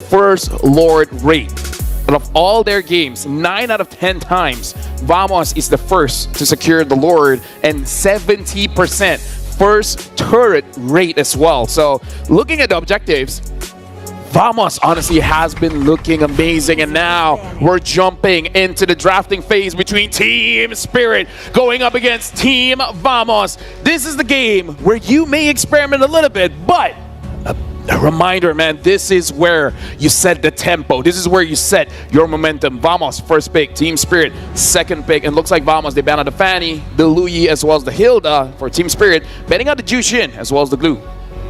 first Lord rate. Out of all their games, 9 out of 10 times, Vamos is the first to secure the Lord, and 70% first turret rate as well. So looking at the objectives, Vamos honestly has been looking amazing, and now we're jumping into the drafting phase between Team Spirit going up against Team Vamos. This is the game where you may experiment a little bit, but a reminder, man, this is where you set the tempo. This is where you set your momentum. Vamos, first pick. Team Spirit, second pick. And looks like Vamos, they ban out the Fanny, the Louis, as well as the Hilda for Team Spirit. Banning out the Jushin, as well as the Glue.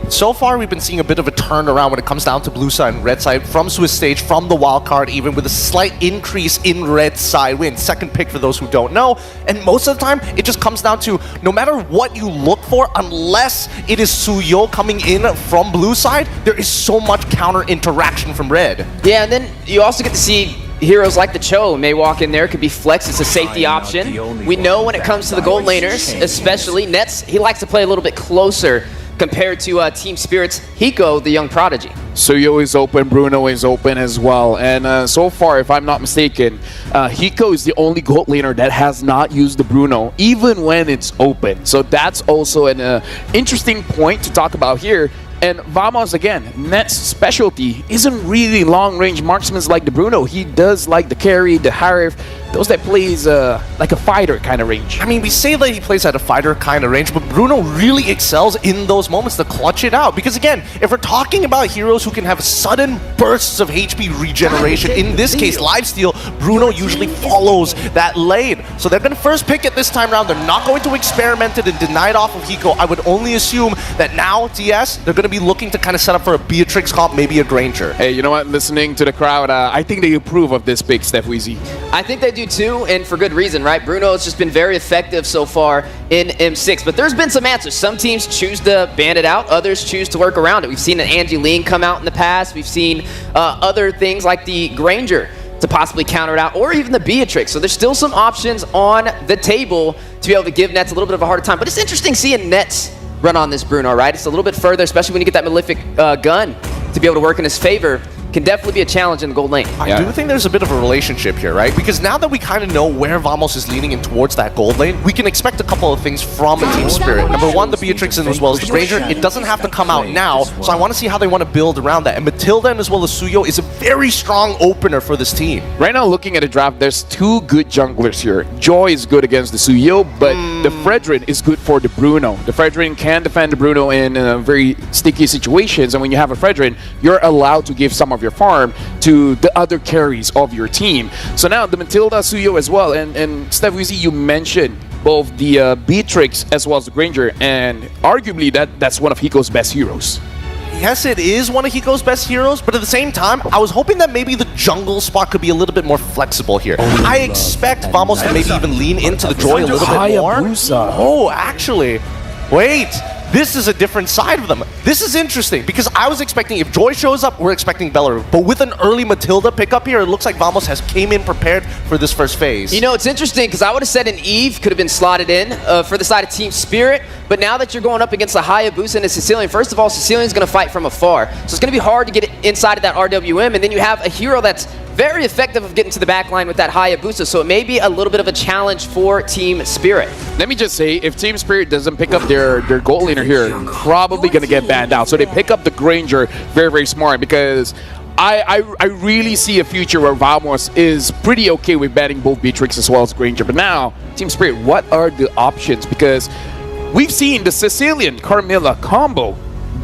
So far, we've been seeing a bit of a turnaround when it comes down to blue side and red side from Swiss stage, from the wild card, even with a slight increase in red side win. Second pick for those who don't know. And most of the time, it just comes down to no matter what you look for, unless it is Suyo coming in from blue side, there is so much counter interaction from red. Yeah, and then you also get to see heroes like the Cho may walk in there, could be Flex, it's a safety option. We know when it comes to the gold laners, especially Nets, he likes to play a little bit closer compared to Team Spirit's Hiko, the young prodigy. Suyo is open, Bruno is open as well. And so far, if I'm not mistaken, Hiko is the only gold laner that has not used the Bruno, even when it's open. So that's also an interesting point to talk about here. And Vamos, again, Net's specialty isn't really long-range marksmen like the Bruno. He does like the carry, the Harif, those that plays like a fighter kind of range. I mean, we say that he plays at a fighter kind of range, but Bruno really excels in those moments to clutch it out. Because again, if we're talking about heroes who can have sudden bursts of HP regeneration, in this case, lifesteal, Bruno usually follows that lane. So they're going to first pick it this time around. They're not going to experiment it and deny it off of Hiko. I would only assume that now, DS, they're going to be looking to kind of set up for a Beatrix comp, maybe a Granger. Hey, you know what? Listening to the crowd, I think they approve of this pick, Steph Weezy. I think they do too, and for good reason, right? Bruno has just been very effective so far in M6, but there's been some answers. Some teams choose to ban it out, others choose to work around it. We've seen an Angeline come out in the past. We've seen other things like the Granger to possibly counter it out, or even the Beatrix. So there's still some options on the table to be able to give Nets a little bit of a harder time, but it's interesting seeing Nets run on this Bruno, right? It's a little bit further, especially when you get that Malefic gun to be able to work in his favor. Can definitely be a challenge in the gold lane. I do think there's a bit of a relationship here, right? Because now that we kind of know where Vamos is leaning in towards that gold lane, we can expect a couple of things from a Team Spirit. Number one, the Beatrix and as well as the Granger. It doesn't have to come out now, so I want to see how they want to build around that. And Matilda and as well as Suyo is a very strong opener for this team. Right now, looking at the draft, there's two good junglers here. Joy is good against the Suyo, but the Fredrin is good for the Bruno. The Fredrin can defend the Bruno in very sticky situations, and when you have a Fredrin, you're allowed to give some of your farm to the other carries of your team. So now the Matilda, Suyo as well, and Steph Weezy, you mentioned both the Beatrix as well as the Granger, and arguably that's one of Hiko's best heroes. Yes, it is one of Hiko's best heroes, but at the same time, I was hoping that maybe the jungle spot could be a little bit more flexible here. I expect Vamos to maybe even lean into the Joy a little bit more. Oh, actually, wait. This is a different side of them. This is interesting because I was expecting if Joy shows up, we're expecting Belleru. But with an early Matilda pickup here, it looks like Vamos has came in prepared for this first phase. You know, it's interesting because I would have said an Eve could have been slotted in for the side of Team Spirit. But now that you're going up against a Hayabusa and a Sicilian, first of all, Sicilian's going to fight from afar. So it's going to be hard to get it inside of that RWM. And then you have a hero that's very effective of getting to the back line with that Hayabusa. So it may be a little bit of a challenge for Team Spirit. Let me just say, if Team Spirit doesn't pick up their gold laner here, probably going to get banned out. So they pick up the Granger very, very smart, because I really see a future where Vamos is pretty okay with banning both Beatrix as well as Granger. But now, Team Spirit, what are the options? Because we've seen the Sicilian Carmilla combo,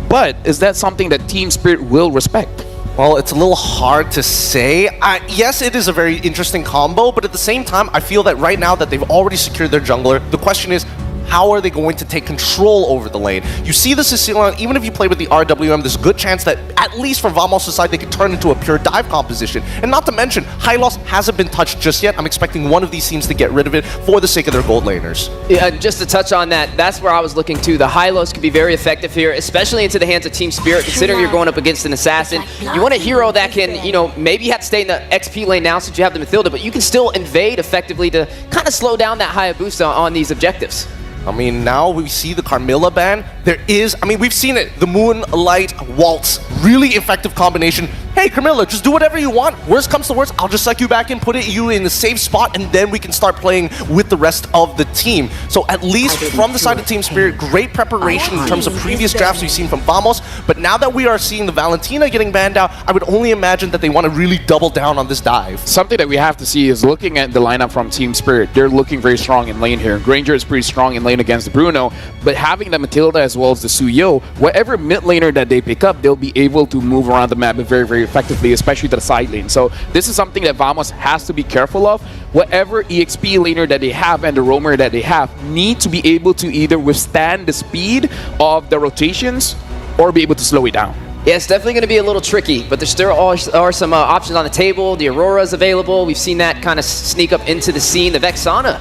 but is that something that Team Spirit will respect? Well, it's a little hard to say. Yes, it is a very interesting combo, but at the same time, I feel that right now that they've already secured their jungler, the question is, how are they going to take control over the lane? You see the Sicilian, even if you play with the RWM, there's a good chance that, at least from Vamos' side, they could turn into a pure dive composition. And not to mention, Hylos hasn't been touched just yet. I'm expecting one of these teams to get rid of it for the sake of their gold laners. Yeah, just to touch on that, that's where I was looking too. The Hylos could be very effective here, especially into the hands of Team Spirit, considering you're going up against an assassin. You want a hero that can, you know, maybe you have to stay in the XP lane now since you have the Matilda, but you can still invade effectively to kind of slow down that Hayabusa on these objectives. I mean, now we see the Carmilla ban. There is, I mean, we've seen it. The Moonlight Waltz, really effective combination. hey, Camilla, just do whatever you want. Worst comes to worst, I'll just suck you back in, put you in a safe spot, and then we can start playing with the rest of the team. So at least from the side of Team Spirit, great preparation in terms of previous drafts we've seen from Vamos. But now that we are seeing the Valentina getting banned out, I would only imagine that they want to really double down on this dive. Something that we have to see is looking at the lineup from Team Spirit. They're looking very strong in lane here. Granger is pretty strong in lane against the Bruno, but having the Matilda as well as the Suyo, whatever mid laner that they pick up, they'll be able to move around the map very, very effectively, especially to the side lane. So this is something that Vamos has to be careful of. Whatever EXP laner that they have and the roamer that they have need to be able to either withstand the speed of the rotations or be able to slow it down. Yeah, it's definitely going to be a little tricky, but there still are some options on the table. The Aurora's available. We've seen that kind of sneak up into the scene. The Vexana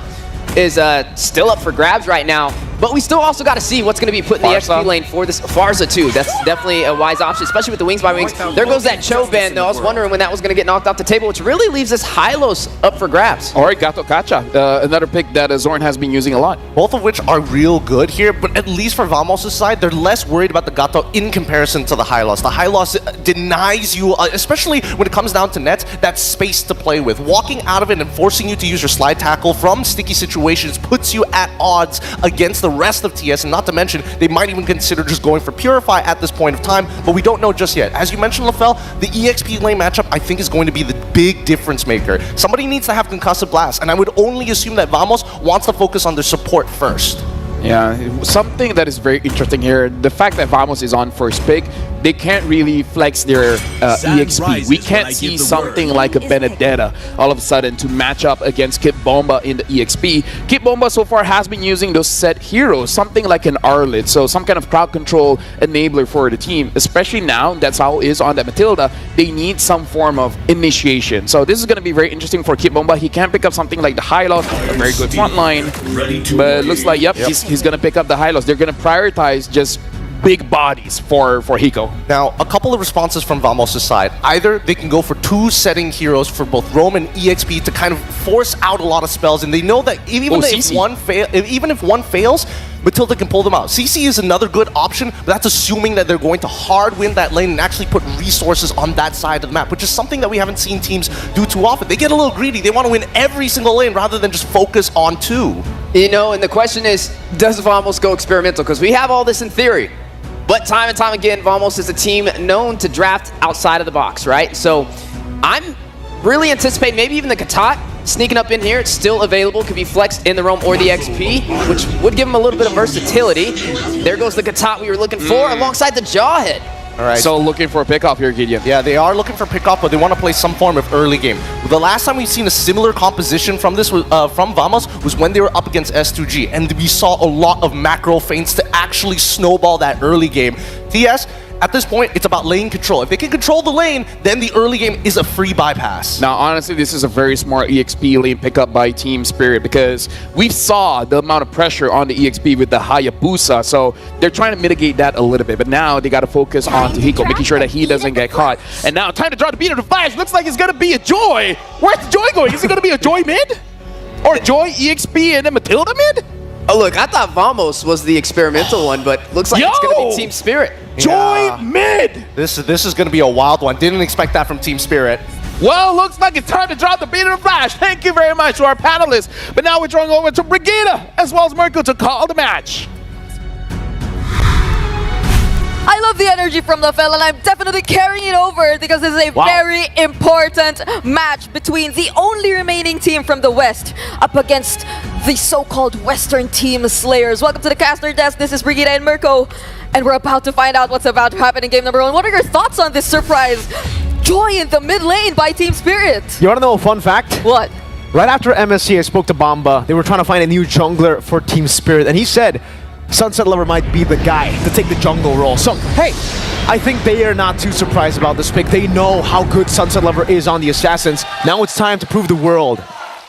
is still up for grabs right now, but we still also got to see what's going to be put in the XP lane for this. Farza too, that's definitely a wise option, especially with the Wings by Wings. There goes that Cho ban though. I was wondering when that was going to get knocked off the table, which really leaves this Hylos up for grabs. All right, Gato Kacha, another pick that Zorn has been using a lot. Both of which are real good here, but at least for Vamos' side, they're less worried about the Gato in comparison to the Hylos. The Hylos denies you, especially when it comes down to nets, that space to play with. Walking out of it and forcing you to use your slide tackle from sticky situations puts you at odds against the rest of TS, and not to mention, they might even consider just going for Purify at this point of time, but we don't know just yet. As you mentioned, LaFell, the EXP lane matchup, I think, is going to be the big difference maker. Somebody needs to have Concussive Blast, and I would only assume that Vamos wants to focus on their support first. Yeah, something that is very interesting here, the fact that Vamos is on first pick, they can't really flex their EXP. We can't see something like a Benedetta all of a sudden to match up against Kit Bomba in the EXP. Kit Bomba so far has been using those set heroes, something like an Arlet, so some kind of crowd control enabler for the team, especially now that Sao is on that Matilda. They need some form of initiation. So this is going to be very interesting for Kit Bomba. He can pick up something like the Hylos, a very good front line, but it looks like, yep. He's going to pick up the Hylos. They're going to prioritize just big bodies for Hiko. Now, a couple of responses from Vamos' side. Either they can go for two setting heroes for both Roam and EXP to kind of force out a lot of spells, and they know that even if one fails, Matilda can pull them out. CC is another good option, but that's assuming that they're going to hard win that lane and actually put resources on that side of the map, which is something that we haven't seen teams do too often. They get a little greedy. They want to win every single lane rather than just focus on two. You know, and the question is, does Vamos go experimental? Because we have all this in theory. But time and time again, Vamos is a team known to draft outside of the box, right? So I'm really anticipating maybe even the Katat sneaking up in here. It's still available, could be flexed in the Roam or the XP, which would give him a little bit of versatility. There goes the Katat we were looking for alongside the Jawhead. All right. So looking for a pickoff here, Gideon. Yeah, they are looking for pickoff, but they want to play some form of early game. The last time we've seen a similar composition from this from Vamos was when they were up against S2G, and we saw a lot of macro feints to actually snowball that early game. TS, at this point, it's about lane control. If they can control the lane, then the early game is a free bypass. Now, honestly, this is a very smart EXP lane pickup by Team Spirit because we saw the amount of pressure on the EXP with the Hayabusa, so they're trying to mitigate that a little bit. But now they got to focus on Hiko, making sure that he doesn't get caught. And now, time to draw the beat of the flash. Looks like it's going to be a Joy. Where's the Joy going? Is it going to be a Joy mid? Or Joy, EXP, and then Matilda mid? Oh, look, I thought Vamos was the experimental one, but looks like it's going to be Team Spirit. Joy mid! This is going to be a wild one. Didn't expect that from Team Spirit. Well, looks like it's time to drop the beat of the flash. Thank you very much to our panelists. But now we're throwing over to Brigida as well as Merkel to call the match. I love the energy from LaFell, and I'm definitely carrying it over because this is a very important match between the only remaining team from the West up against the so-called Western team Slayers. Welcome to the caster desk. This is Brigida and Mirko, and we're about to find out what's about to happen in game number 1. What are your thoughts on this surprise Joy in the mid lane by Team Spirit? You want to know a fun fact? What? Right after MSC, I spoke to Bamba. They were trying to find a new jungler for Team Spirit, and he said Sunset Lover might be the guy to take the jungle role. So, hey, I think they are not too surprised about this pick. They know how good Sunset Lover is on the Assassins. Now it's time to prove the world.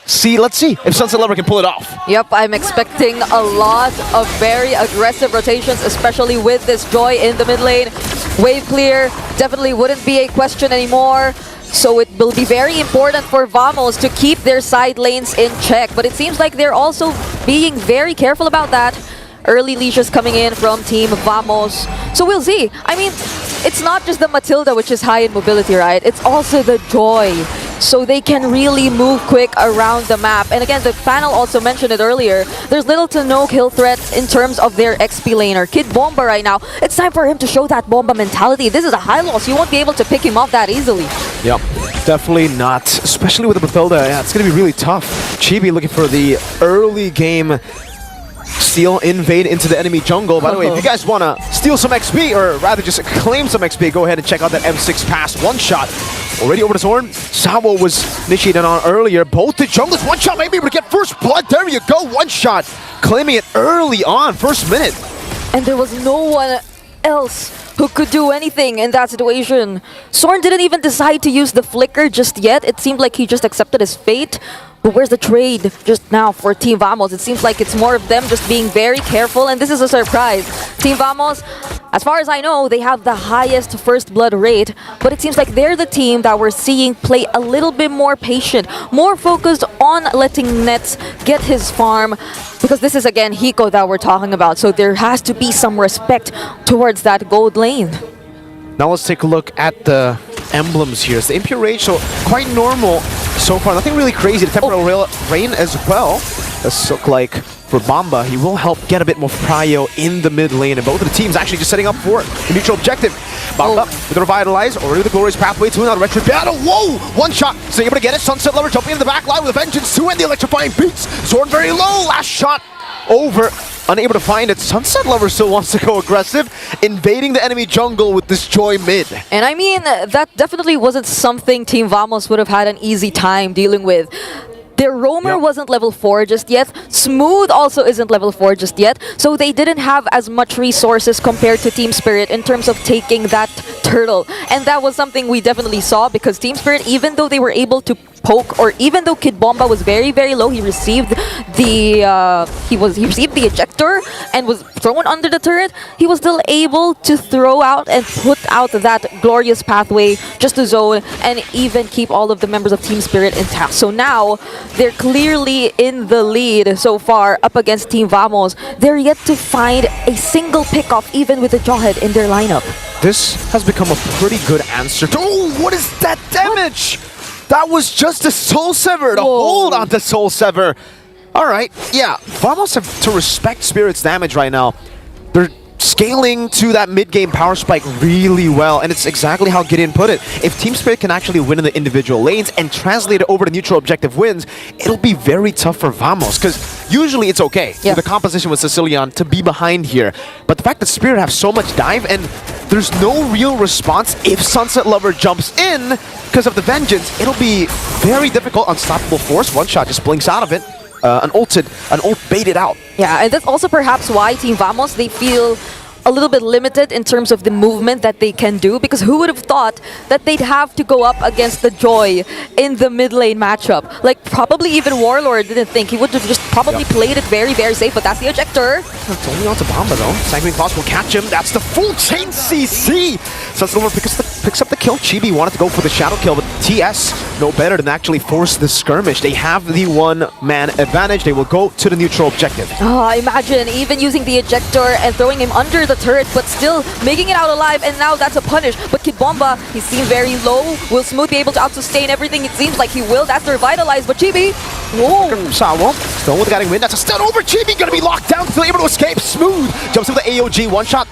Let's see if Sunset Lover can pull it off. Yep, I'm expecting a lot of very aggressive rotations, especially with this Joy in the mid lane. Wave clear definitely wouldn't be a question anymore. So it will be very important for Vamos to keep their side lanes in check. But it seems like they're also being very careful about that. Early leashes coming in from Team Vamos. So we'll see. I mean, it's not just the Matilda which is high in mobility, right? It's also the Joy. So they can really move quick around the map. And again, the panel also mentioned it earlier, there's little to no kill threat in terms of their XP laner. Kid Bomba right now, it's time for him to show that Bomba mentality. This is a high loss. You won't be able to pick him off that easily. Yep, definitely not. Especially with the Matilda, yeah, it's going to be really tough. Chibi looking for the early game steal, invade into the enemy jungle. By the way, if you guys want to steal some XP, or rather just claim some XP, go ahead and check out that M6 pass one-shot. Already over to Zorn. Sawo was initiated on earlier. Both the junglers, one-shot, maybe able to get first blood. There you go, one-shot. Claiming it early on, first minute. And there was no one else who could do anything in that situation. Zorn didn't even decide to use the flicker just yet. It seemed like he just accepted his fate. But where's the trade just now for Team Vamos? It seems like it's more of them just being very careful, and this is a surprise. Team Vamos, as far as I know, they have the highest first blood rate, but it seems like they're the team that we're seeing play a little bit more patient, more focused on letting Nets get his farm, because this is, again, Hiko that we're talking about, so there has to be some respect towards that gold lane. Now let's take a look at the emblems here. It's the Impure Rage, so quite normal so far. Nothing really crazy. The Temporal Rain as well. Let's look like for Bamba, he will help get a bit more prio in the mid lane, and both of the teams actually just setting up for the neutral objective. Bamba with the Revitalize, already the Glorious Pathway to another Retro Battle. Whoa! One shot, so able to get it. Sunset Lover jumping in the back line with a Vengeance 2 and the Electrifying Beats. Zorn very low, last shot over. Unable to find it. Sunset Lover still wants to go aggressive, invading the enemy jungle with this Joy mid. And I mean, that definitely wasn't something Team Vamos would have had an easy time dealing with. Their Roamer wasn't level 4 just yet. Smooth also isn't level 4 just yet. So they didn't have as much resources compared to Team Spirit in terms of taking that turtle. And that was something we definitely saw, because Team Spirit, even though they were able to poke, or even though Kid Bomba was very, very low, he received the he received the ejector and was thrown under the turret, he was still able to throw out and put out that Glorious Pathway just to zone and even keep all of the members of Team Spirit intact. So now they're clearly in the lead so far up against Team Vamos. They're yet to find a single pickoff even with the Jawhead in their lineup. This has become a pretty good answer to— oh, what is that damage? That was just a Soul Sever, to hold on to Soul Sever. All right, yeah, Vamos have to respect Spirit's damage right now. They're scaling to that mid-game power spike really well, and it's exactly how Gideon put it. If Team Spirit can actually win in the individual lanes and translate it over to neutral objective wins, it'll be very tough for Vamos, because usually it's okay for the composition with Sicilian to be behind here. But the fact that Spirit have so much dive and there's no real response if Sunset Lover jumps in because of the Vengeance, it'll be very difficult. Unstoppable Force, one shot just blinks out of it. An ult baited out. Yeah, and that's also perhaps why Team Vamos, they feel a little bit limited in terms of the movement that they can do, because who would have thought that they'd have to go up against the Joy in the mid lane matchup? Like, probably even Warlord didn't think. He would have just probably played it very, very safe, but that's the ejector. It's only on to Bamba though. Sanguine Claws will catch him. That's the full chain CC. Sunset Lover picks up the kill. Chibi wanted to go for the shadow kill, but TS no better than actually force the skirmish. They have the one-man advantage. They will go to the neutral objective. Oh, imagine even using the ejector and throwing him under the turret, but still making it out alive, and now that's a punish. But Kid Bomba, he seemed very low. Will Smooth be able to out-sustain everything? It seems like he will. That's the Revitalize, but Chibi, whoa! Sawo, still with the guiding wind. That's a stun over. Chibi gonna be locked down, still able to escape. Smooth jumps into the AOG, one shot.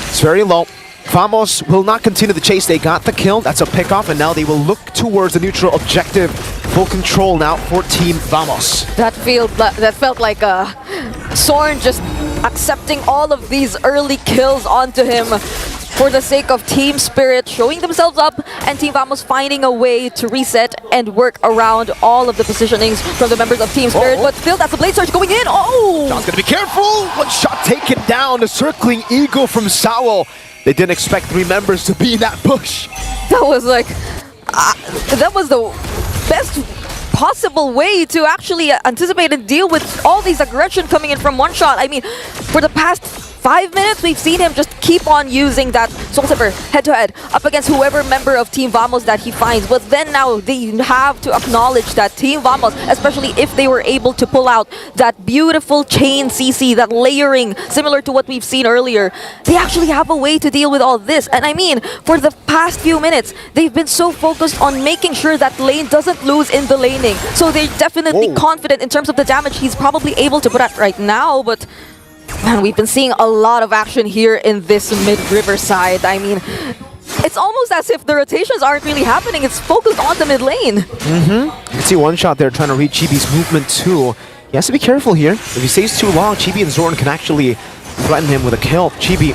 It's very low. Vamos will not continue the chase. They got the kill. That's a pickoff, and now they will look towards the neutral objective. Full control now for Team Vamos. That felt like Zorn just accepting all of these early kills onto him for the sake of Team Spirit showing themselves up, and Team Vamos finding a way to reset and work around all of the positionings from the members of Team Spirit. But still, that's the Blade Surge going in. Oh! John's gonna be careful. One shot taken down. The circling eagle from Sawo. They didn't expect 3 members to be in that push. That was like, that was the best possible way to actually anticipate and deal with all these aggression coming in from one shot. I mean, for the past 5 minutes, we've seen him just keep on using that Soul Silver head-to-head up against whoever member of Team Vamos that he finds. But then now they have to acknowledge that Team Vamos, especially if they were able to pull out that beautiful chain CC, that layering, similar to what we've seen earlier, they actually have a way to deal with all this. And I mean, for the past few minutes, they've been so focused on making sure that lane doesn't lose in the laning. So they're definitely confident in terms of the damage he's probably able to put out right now, but man, we've been seeing a lot of action here in this mid-river side. I mean, it's almost as if the rotations aren't really happening. It's focused on the mid lane. You can see one shot there trying to read Chibi's movement too. He has to be careful here. If he stays too long, Chibi and Zorn can actually threaten him with a kill. Chibi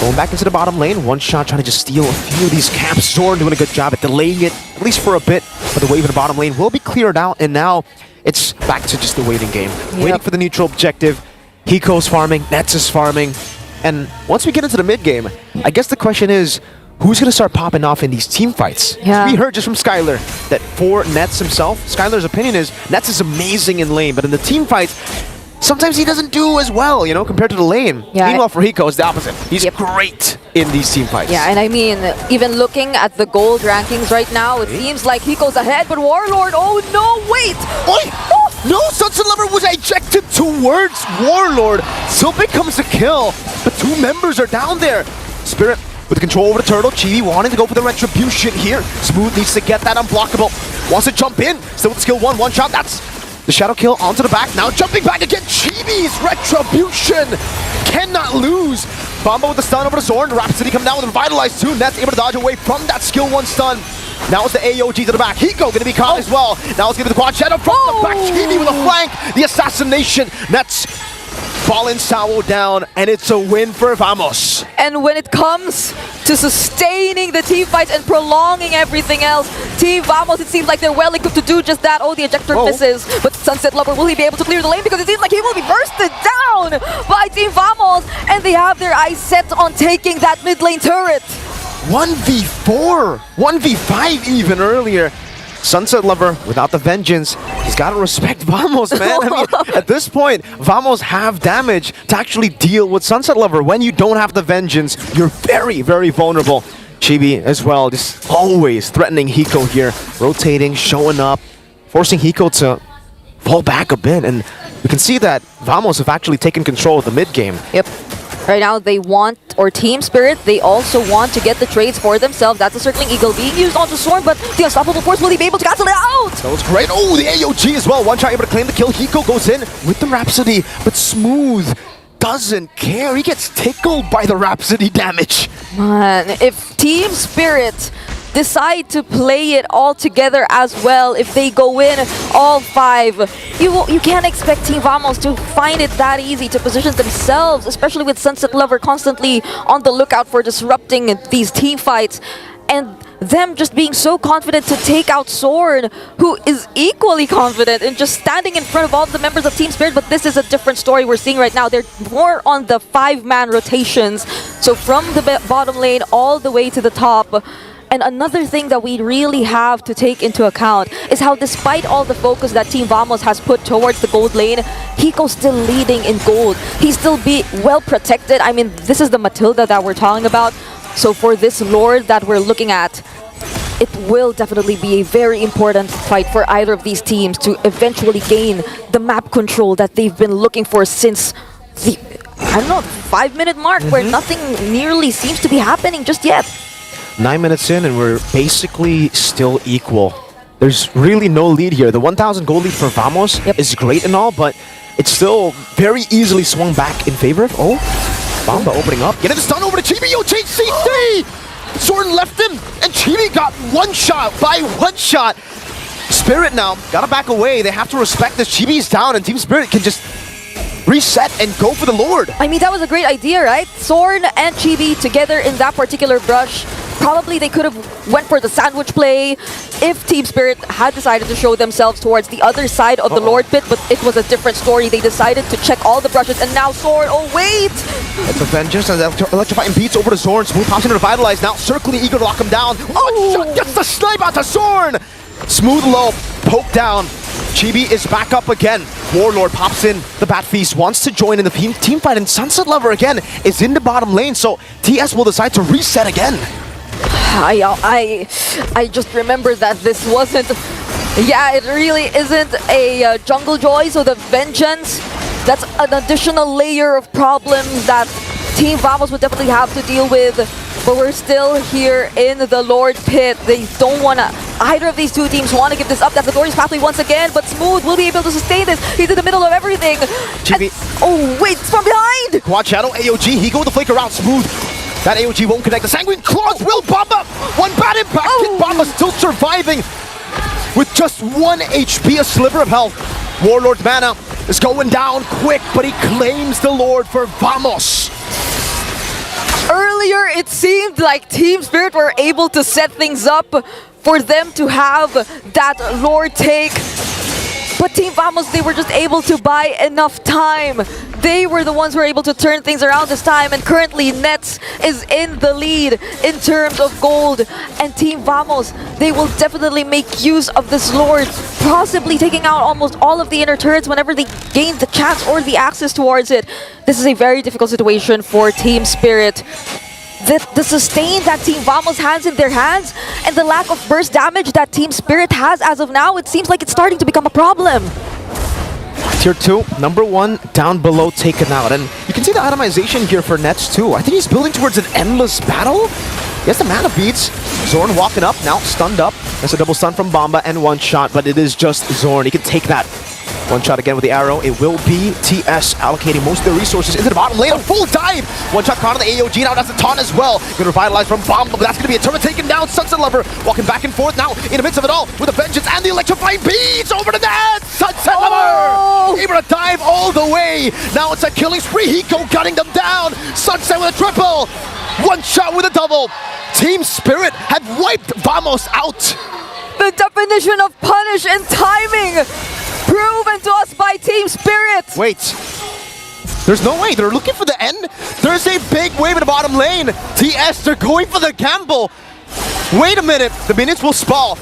going back into the bottom lane. One shot trying to just steal a few of these camps. Zorn doing a good job at delaying it, at least for a bit. But the wave in the bottom lane will be cleared out, and now it's back to just the waiting game. Waiting for the neutral objective. Hiko's farming, Nets is farming. And once we get into the mid game, I guess the question is, who's going to start popping off in these team fights? Yeah. We heard just from Skylar that for Nets himself, Skylar's opinion is Nets is amazing in lane, but in the team fights, sometimes he doesn't do as well, you know, compared to the lane. Yeah. Meanwhile, for Hiko, it's the opposite. He's great in these team fights. Yeah, and I mean, even looking at the gold rankings right now, it seems like Hiko's ahead, but Warlord, oh no, wait! Oh! No, Sunset Lover was ejected towards Warlord. Still becomes a kill, but two members are down there. Spirit with control over the turtle. Chibi wanting to go for the retribution here. Smooth needs to get that unblockable. Wants to jump in. Still with skill one shot. That's the shadow kill onto the back. Now jumping back again. Chibi's retribution cannot lose. Bomba with the stun over to Zorn. Rhapsody coming down with Revitalize too. Nets able to dodge away from that skill 1 stun. Now it's the AOG to the back. Hiko gonna be caught as well. Now let's give it the quad shadow from the back. Chibi with a flank. The assassination. Nets falling Sawo down, and it's a win for Vamos. And when it comes to sustaining the team fights and prolonging everything else, Team Vamos, it seems like they're well equipped to do just that. Oh, the ejector misses. But Sunset Lover, will he be able to clear the lane? Because it seems like he will be bursted down by Team Vamos, and they have their eyes set on taking that mid lane turret. 1v4, 1v5 even earlier. Sunset Lover, without the vengeance, he's got to respect Vamos, man. I mean, at this point, Vamos have damage to actually deal with Sunset Lover. When you don't have the vengeance, you're very, very vulnerable. Chibi as well, just always threatening Hiko here, rotating, showing up, forcing Hiko to fall back a bit. And we can see that Vamos have actually taken control of the mid game. Yep. Right now, they want, or Team Spirit, they also want to get the trades for themselves. That's a Circling Eagle being used onto Storm, but the Unstoppable Force, will he be able to cancel it out? That was great. Oh, the AOG as well. One shot able to claim the kill. Hiko goes in with the Rhapsody, but Smooth doesn't care. He gets tickled by the Rhapsody damage. Man, if Team Spirit decide to play it all together as well, if they go in all 5, you can't expect Team Vamos to find it that easy to position themselves, especially with Sunset Lover constantly on the lookout for disrupting these team fights, and them just being so confident to take out Zorn, who is equally confident in just standing in front of all the members of Team Spirit. But this is a different story we're seeing right now. They're more on the 5-man rotations, so from the bottom lane all the way to the top. And another thing that we really have to take into account is how, despite all the focus that Team Vamos has put towards the gold lane, Hiko's still leading in gold. He's still well protected. I mean, this is the Matilda that we're talking about. So for this Lord that we're looking at, it will definitely be a very important fight for either of these teams to eventually gain the map control that they've been looking for since the, I don't know, 5-minute mark, where nothing nearly seems to be happening just yet. 9 minutes in and we're basically still equal. There's really no lead here. The 1,000 gold lead for Vamos is great and all, but it's still very easily swung back in favor of... Oh, Bomba opening up. Getting the stun over to Chibi. Yo, change CC! Zorn left him, and Chibi got one shot by one shot. Spirit now gotta back away. They have to respect this. Chibi's down, and Team Spirit can just reset and go for the Lord. I mean, that was a great idea, right? Zorn and Chibi together in that particular brush. Probably they could have went for the sandwich play if Team Spirit had decided to show themselves towards the other side of the Lord pit, but it was a different story. They decided to check all the brushes, and now Zorn, oh wait! It's a vengeance, and electrifying beats over to Zorn. Smooth pops into Revitalize, now circling eager to lock him down. One shot gets the snipe out to Zorn! Smooth low, poke down. Chibi is back up again. Warlord pops in. The Bat Feast wants to join in the team fight, and Sunset Lover again is in the bottom lane, so TS will decide to reset again. I just remember that this wasn't... Yeah, it really isn't a Jungle Joy, so the Vengeance, that's an additional layer of problems that Team Vamos would definitely have to deal with. But we're still here in the Lord Pit. They don't want to... Either of these two teams want to give this up. That's the glorious pathway once again, but Smooth will be able to sustain this. He's in the middle of everything. And, oh, wait, it's from behind! Quad Shadow, AOG, he go with the flicker around Smooth. That AOG won't connect. The Sanguine Claws will bomb up. One bad impact. Kid Bomba still surviving with just 1 HP, a sliver of health. Warlord's mana is going down quick, but he claims the Lord for Vamos. Earlier, it seemed like Team Spirit were able to set things up for them to have that Lord take. But Team Vamos, they were just able to buy enough time. They were the ones who were able to turn things around this time, and currently Nets is in the lead in terms of gold. And Team Vamos, they will definitely make use of this Lord, possibly taking out almost all of the inner turrets whenever they gain the chance or the access towards it. This is a very difficult situation for Team Spirit. The sustain that Team Vamos has in their hands and the lack of burst damage that Team Spirit has as of now, it seems like it's starting to become a problem. Tier 2, number 1, down below, taken out. And you can see the itemization here for Nets too. I think he's building towards an endless battle. He has the mana beats. Zorn walking up, now stunned up. That's a double stun from Bomba and one shot, but it is just Zorn. He can take that. One shot again with the arrow. It will be TS allocating most of their resources into the bottom lane. A full dive! One shot caught on the AOG. Now that's a taunt as well. Good revitalize from Bomba, but that's going to be a turret taken down. Sunset Lover walking back and forth now in the midst of it all with the Vengeance and the electrifying beats over the net. Sunset Lover able to dive all the way. Now it's a killing spree. Hiko gunning them down. Sunset with a triple. One shot with a double. Team Spirit had wiped Vamos out. The definition of punish and timing proven to us by Team Spirit. Wait. There's no way. They're looking for the end. There's a big wave in the bottom lane. TS, they're going for the gamble. Wait a minute. The minions will spawn.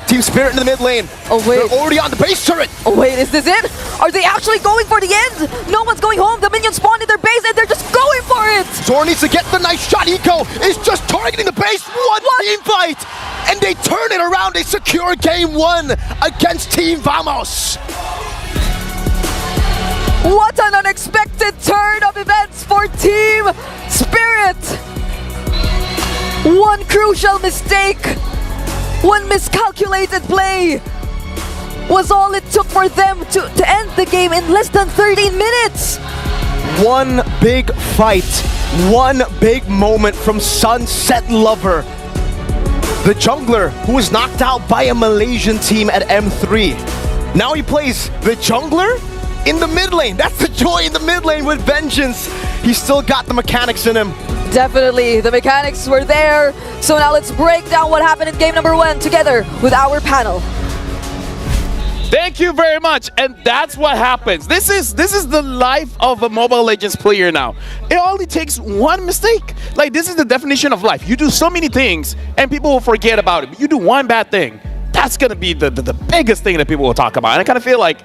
Team Spirit in the mid lane. Oh, wait. They're already on the base turret. Oh, wait. Is this it? Are they actually going for the end? No one's going home. The minions spawned in their base and they're just going for it. Zorn needs to get the nice shot. Eco is just targeting the base. One team fight. And they turn it around. They secure game 1 against Team Vamos. What an unexpected turn of events for Team Spirit. One crucial mistake, one miscalculated play was all it took for them to end the game in less than 13 minutes. One big fight, one big moment from Sunset Lover. The jungler who was knocked out by a Malaysian team at M3. Now he plays the jungler in the mid lane. That's the joy in the mid lane with Vengeance. He's still got the mechanics in him. Definitely, the mechanics were there. So now let's break down what happened in game number 1 together with our panel. Thank you very much, and that's what happens. This is the life of a Mobile Legends player now. It only takes one mistake. Like, this is the definition of life. You do so many things, and people will forget about it. But you do one bad thing, that's gonna be the biggest thing that people will talk about. And I kind of feel like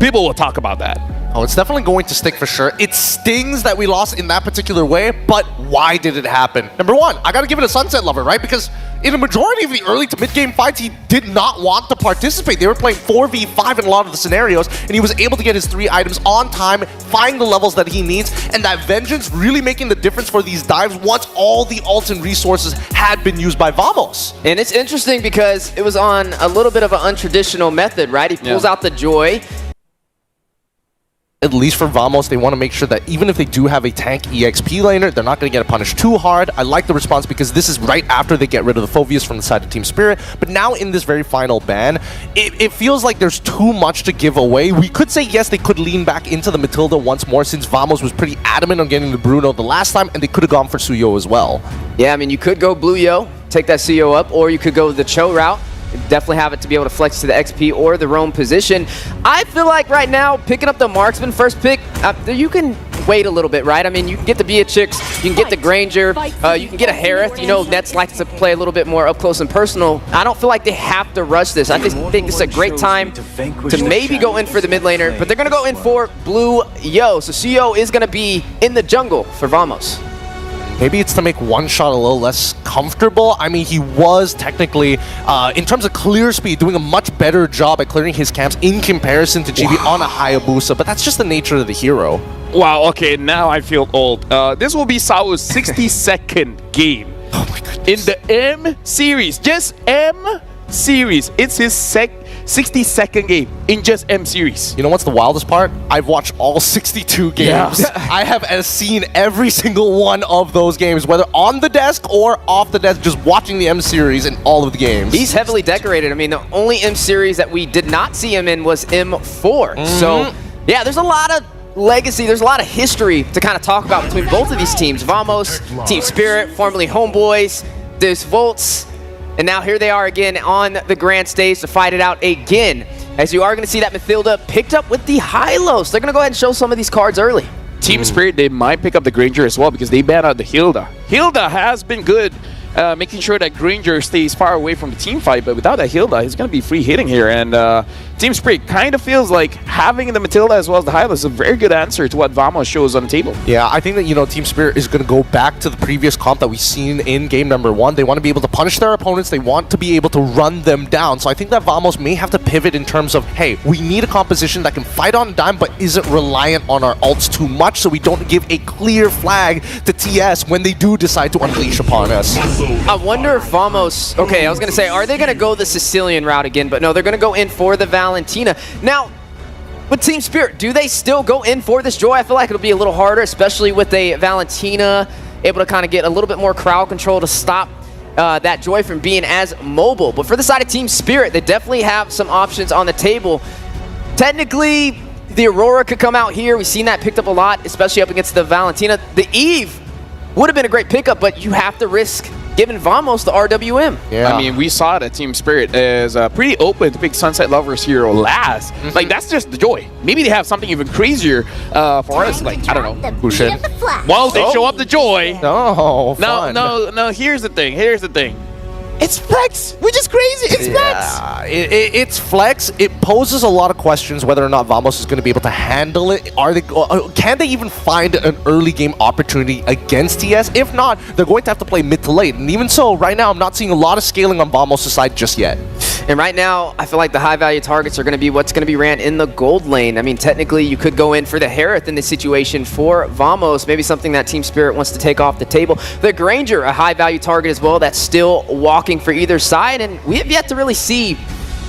people will talk about that. Oh, it's definitely going to stick for sure. It stings that we lost in that particular way, but why did it happen? Number 1, I gotta give it a Sunset Lover, right? Because in a majority of the early to mid-game fights, he did not want to participate. They were playing 4v5 in a lot of the scenarios, and he was able to get his 3 items on time, find the levels that he needs, and that Vengeance really making the difference for these dives once all the ults and resources had been used by Vamos. And it's interesting because it was on a little bit of an untraditional method, right? He pulls out the Joy. At least for Vamos, they want to make sure that even if they do have a tank EXP laner, they're not going to get punished too hard. I like the response because this is right after they get rid of the Phobias from the side of Team Spirit. But now in this very final ban, it feels like there's too much to give away. We could say, yes, they could lean back into the Matilda once more since Vamos was pretty adamant on getting the Bruno the last time, and they could have gone for Suyo as well. Yeah, I mean, you could go Blue Yo, take that Suyo up, or you could go the Cho route. Definitely have it to be able to flex to the XP or the roam position. I feel like right now, picking up the Marksman first pick, You can wait a little bit, right? I mean, you can get the Beatrix, you can get the Granger, you can get a Harith. You know, Nets likes to play a little bit more up close and personal. I don't feel like they have to rush this. I just think this is a great time to maybe go in for the mid laner, but they're going to go in for Blue Yo. So CEO is going to be in the jungle for Vamos. Maybe it's to make one shot a little less comfortable. I mean, he was technically, in terms of clear speed, doing a much better job at clearing his camps in comparison to GB on a Hayabusa, but that's just the nature of the hero. Wow, okay, now I feel old. This will be Sao's 62nd game. Oh my goodness. In the M series, just M series. It's his 62nd game in just M series. You know what's the wildest part? I've watched all 62 games. Yeah. I have seen every single one of those games, whether on the desk or off the desk, just watching the M series in all of the games. He's heavily decorated. I mean, the only M series that we did not see him in was M4. So, yeah, there's a lot of legacy, there's a lot of history to kind of talk about between both of these teams. Vamos, Team Spirit, formerly Homeboys, there's Volts, and now here they are again on the grand stage to fight it out again. As you are going to see that Mathilda picked up with the Hylos. They're going to go ahead and show some of these cards early. Team Spirit, they might pick up the Granger as well because they banned out the Hilda. Hilda has been good, making sure that Granger stays far away from the team fight, but without that Hilda, he's going to be free hitting here. And Team Spirit kind of feels like having the Matilda as well as the Hylos is a very good answer to what Vamos shows on the table. Yeah, I think that, you know, Team Spirit is going to go back to the previous comp that we've seen in game number 1. They want to be able to punish their opponents. They want to be able to run them down. So I think that Vamos may have to pivot in terms of, hey, we need a composition that can fight on a dime but isn't reliant on our ults too much, so we don't give a clear flag to TS when they do decide to unleash upon us. I wonder if Vamos... Okay, I was going to say, are they going to go the Sicilian route again? But no, they're going to go in for the Valentina. Now, with Team Spirit, do they still go in for this Joy? I feel like it'll be a little harder, especially with a Valentina able to kind of get a little bit more crowd control to stop that Joy from being as mobile. But for the side of Team Spirit, they definitely have some options on the table. Technically, the Aurora could come out here. We've seen that picked up a lot, especially up against the Valentina. The Eve would have been a great pickup, but you have to risk giving Vamos the RWM. Yeah. I mean, we saw that Team Spirit is pretty open to pick Sunset Lovers hero last. Like, that's just the Joy. Maybe they have something even crazier for us. Like, I don't know. Who should? Well, they show up the Joy. No, No, here's the thing. It's Flex, which is crazy. It's Flex. It's Flex. It poses a lot of questions whether or not Vamos is going to be able to handle it. Can they even find an early game opportunity against TS? If not, they're going to have to play mid to late. And even so, right now, I'm not seeing a lot of scaling on Vamos' side just yet. And right now, I feel like the high-value targets are going to be what's going to be ran in the gold lane. I mean, technically, you could go in for the Harith in this situation for Vamos, maybe something that Team Spirit wants to take off the table. The Granger, a high-value target as well, that's still walking for either side, and we have yet to really see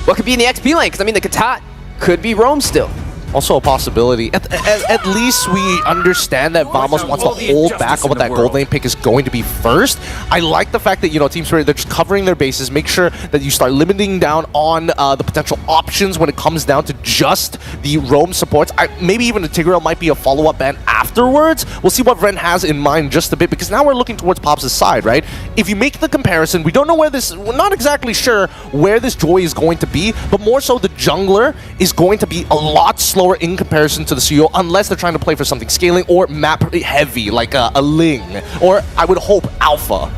what could be in the XP lane, because, I mean, the Katat could be roam still. Also a possibility. At least we understand that Vamos wants to hold back on what that gold lane pick is going to be first. I like the fact that, you know, Team Spirit, they're just covering their bases, make sure that you start limiting down on the potential options when it comes down to just the roam supports. Maybe even the Tigreal might be a follow-up ban afterwards. We'll see what Vren has in mind just a bit, because now we're looking towards Pops' side, right? If you make the comparison, we don't know where this, we're not exactly sure where this Joy is going to be, but more so the jungler is going to be a lot slower in comparison to the CEO, unless they're trying to play for something scaling or map heavy, like a Ling, or I would hope Alpha.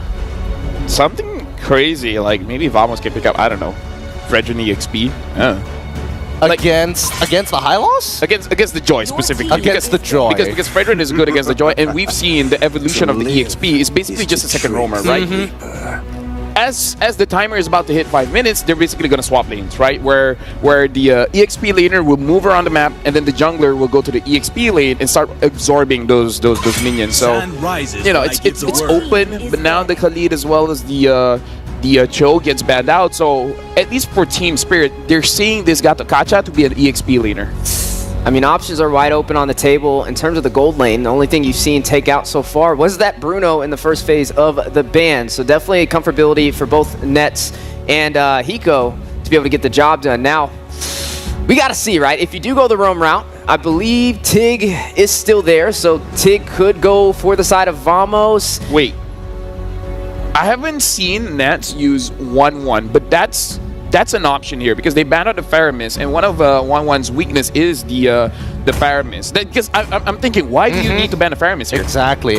Something crazy, like maybe Vamos can pick up, I don't know, Fredrin EXP. Against the Hylos? Against the Joy specifically. Against the Joy. Because Fredrin is good against the Joy, and we've seen the evolution of the EXP. It's basically just a second roamer, right? As the timer is about to hit 5 minutes, they're basically going to swap lanes, right? Where the EXP laner will move around the map, and then the jungler will go to the EXP lane and start absorbing those minions. So, you know, it's open, but now the Khalid as well as the Cho gets banned out. So, at least for Team Spirit, they're seeing this Gato Kacha to be an EXP laner. I mean, options are wide open on the table. In terms of the gold lane, the only thing you've seen take out so far was that Bruno in the first phase of the ban. So definitely a comfortability for both Nets and Hiko to be able to get the job done. Now, we got to see, right? If you do go the roam route, I believe Tig is still there. So Tig could go for the side of Vamos. Wait. I haven't seen Nets use 1-1, but that's that's an option here because they banned out the Faramis, and one of 1-1's weakness is the Faramis. Because I'm thinking, why do you need to ban the Faramis here? Exactly.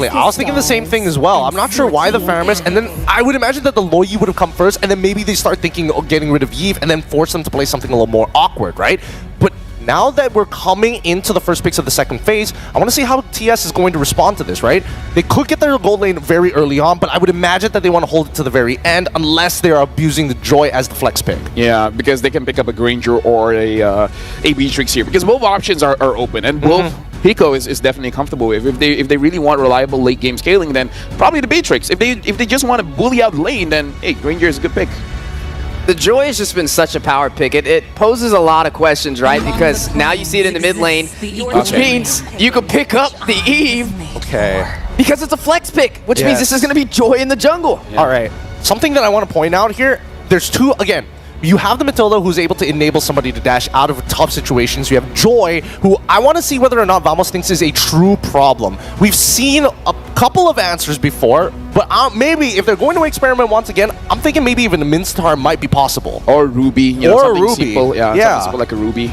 I was thinking the same thing as well. I'm not sure why the Faramis, and then I would imagine that the Loyi would have come first, and then maybe they start thinking of getting rid of Yves, and then force them to play something a little more awkward, right? But now that we're coming into the first picks of the second phase, I want to see how TS is going to respond to this, right? They could get their gold lane very early on, but I would imagine that they want to hold it to the very end unless they are abusing the Joy as the flex pick. Yeah, because they can pick up a Granger or a Beatrix here because both options are open, and both Hiko is definitely comfortable with. If they really want reliable late game scaling, then probably the Beatrix. If they just want to bully out lane, then hey, Granger is a good pick. The Joy has just been such a power pick. It poses a lot of questions, right? Because now you see it in the mid lane, which means you could pick up the Eve. Okay. Because it's a flex pick, which means this is going to be Joy in the jungle. Yeah. All right. Something that I want to point out here, there's two, again, you have the Matilda who's able to enable somebody to dash out of tough situations. You have Joy, who I want to see whether or not Vamos thinks is a true problem. We've seen a couple of answers before, but maybe if they're going to experiment once again, I'm thinking maybe even a Minstar might be possible. Or Ruby. You know, or something Ruby. Simple. Yeah. Simple like a Ruby.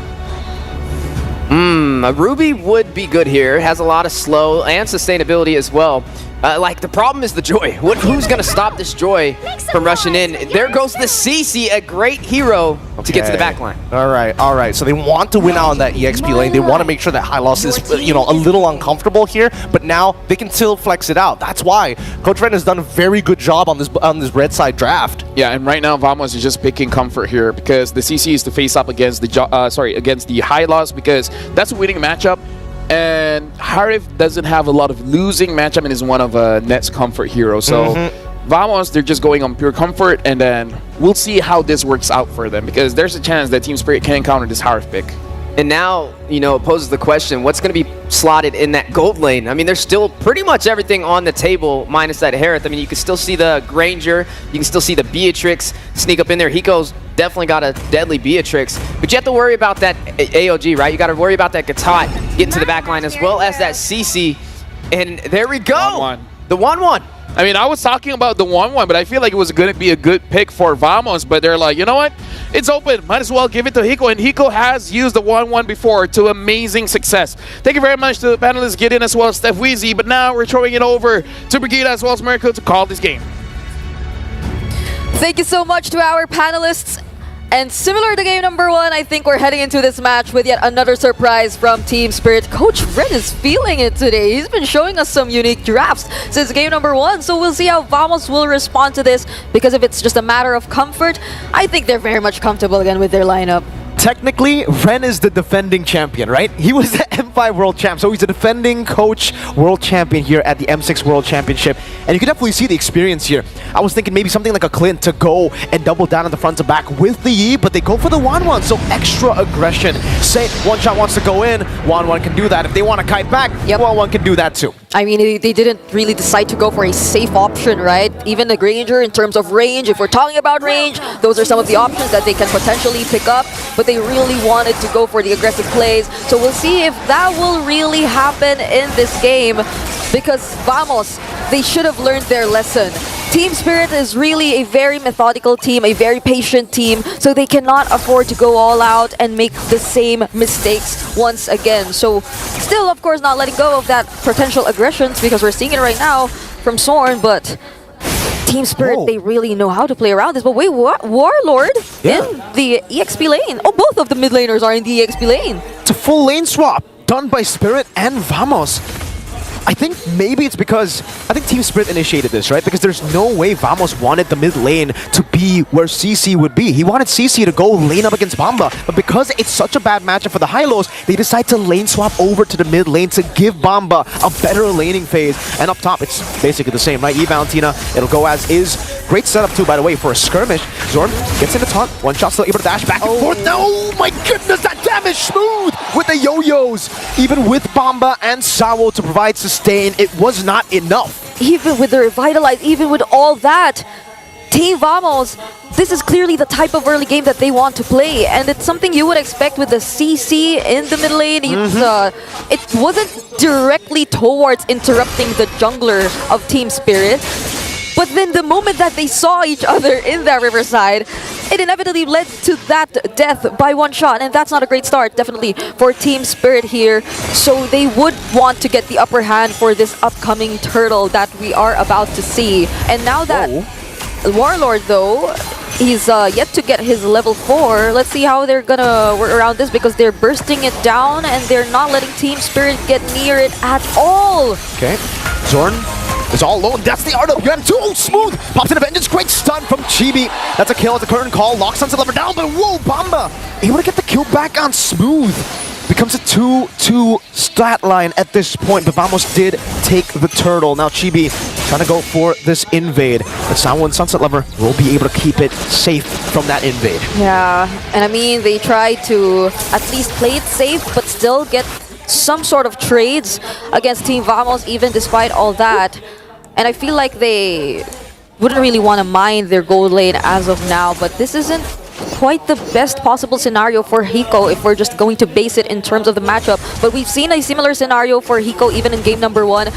A Ruby would be good here. It has a lot of slow and sustainability as well. Like, the problem is the Joy. Who's going to stop this Joy from rushing in? There goes the CC, a great hero to get to the back line. All right. So they want to win out on that EXP lane. They want to make sure that High Loss is, a little uncomfortable here, but now they can still flex it out. That's why Coach Ren has done a very good job on this red side draft. Yeah, and right now Vamos is just picking comfort here because the CC is to face up against the High Loss because that's a winning matchup. And Harif doesn't have a lot of losing matchup and is one of Net's comfort heroes. So Vamos, they're just going on pure comfort, and then we'll see how this works out for them because there's a chance that Team Spirit can counter this Harif pick. And now, it poses the question, what's going to be slotted in that gold lane? I mean, there's still pretty much everything on the table minus that Harith. I mean, you can still see the Granger, you can still see the Beatrix sneak up in there. Hiko's definitely got a deadly Beatrix, but you have to worry about that AOG, right? You got to worry about that Gatot getting to the back line as well as that CC. And there we go. 1-1. The 1-1. I mean, I was talking about the 1-1, but I feel like it was going to be a good pick for Vamos, but they're like, you know what? It's open. Might as well give it to Hiko, and Hiko has used the 1-1 before to amazing success. Thank you very much to the panelists, Gideon as well as Steph Weezy, but now we're throwing it over to Brigida as well as Miracle to call this game. Thank you so much to our panelists. And similar to game number 1, I think we're heading into this match with yet another surprise from Team Spirit. Coach Red is feeling it today. He's been showing us some unique drafts since game number 1, so we'll see how Vamos will respond to this, because if it's just a matter of comfort, I think they're very much comfortable again with their lineup. Technically, Ren is the defending champion, right? He was the M5 World Champ, so he's the defending coach World Champion here at the M6 World Championship. And you can definitely see the experience here. I was thinking maybe something like a Clint to go and double down on the front to back with the Yi, but they go for the 1-1, so extra aggression. Say One Shot wants to go in, 1-1 can do that. If they want to kite back, 1-1 can do that too. I mean, they didn't really decide to go for a safe option, right? Even the Granger, in terms of range, if we're talking about range, those are some of the options that they can potentially pick up, but they really wanted to go for the aggressive plays. So we'll see if that will really happen in this game, because Vamos, they should have learned their lesson. Team Spirit is really a very methodical team, a very patient team, so they cannot afford to go all out and make the same mistakes once again. So still, of course, not letting go of that potential aggressions, because we're seeing it right now from Zorn, but Team Spirit, they really know how to play around this. But wait, what? Warlord in the EXP lane? Oh, both of the mid laners are in the EXP lane. It's a full lane swap done by Spirit and Vamos. I think maybe it's because I think Team Spirit initiated this, right? Because there's no way Vamos wanted the mid lane to be where CC would be. He wanted CC to go lane up against Bamba, but because it's such a bad matchup for the high-lows, they decide to lane swap over to the mid lane to give Bamba a better laning phase. And up top, it's basically the same, right? Valentina, it'll go as is. Great setup too, by the way, for a skirmish. Zorn gets in the taunt. One shot still able to dash back and forth. Oh my goodness, that damage smooth with the yo-yos. Even with Bamba and Sawo to provide sustain, it was not enough. Even with the Revitalize, even with all that, Team Vamos, this is clearly the type of early game that they want to play, and it's something you would expect with the CC in the mid lane. It wasn't directly towards interrupting the jungler of Team Spirit, But then the moment that they saw each other in that Riverside, it inevitably led to that death by one shot, and that's not a great start, definitely, for Team Spirit here. So they would want to get the upper hand for this upcoming turtle that we are about to see. And now that Warlord, though, he's yet to get his level 4. Let's see how they're gonna work around this, because they're bursting it down and they're not letting Team Spirit get near it at all. Okay, Zorn is all alone. That's the art of UM2. Oh, smooth. Pops in a vengeance. Great stun from Chibi. That's a kill at the current call. Locks Sunset Lover down, but whoa, Bamba able to get the kill back on Smooth. Becomes a 2-2 stat line at this point, but Vamos did take the turtle. Now Chibi trying to go for this invade, but Sawo and Sunset Lover will be able to keep it safe from that invade. Yeah, and I mean, they tried to at least play it safe, but still get some sort of trades against Team Vamos, even despite all that. And I feel like they wouldn't really want to mine their gold lane as of now, but this isn't quite the best possible scenario for Hiko if we're just going to base it in terms of the matchup. But we've seen a similar scenario for Hiko even in game number 1.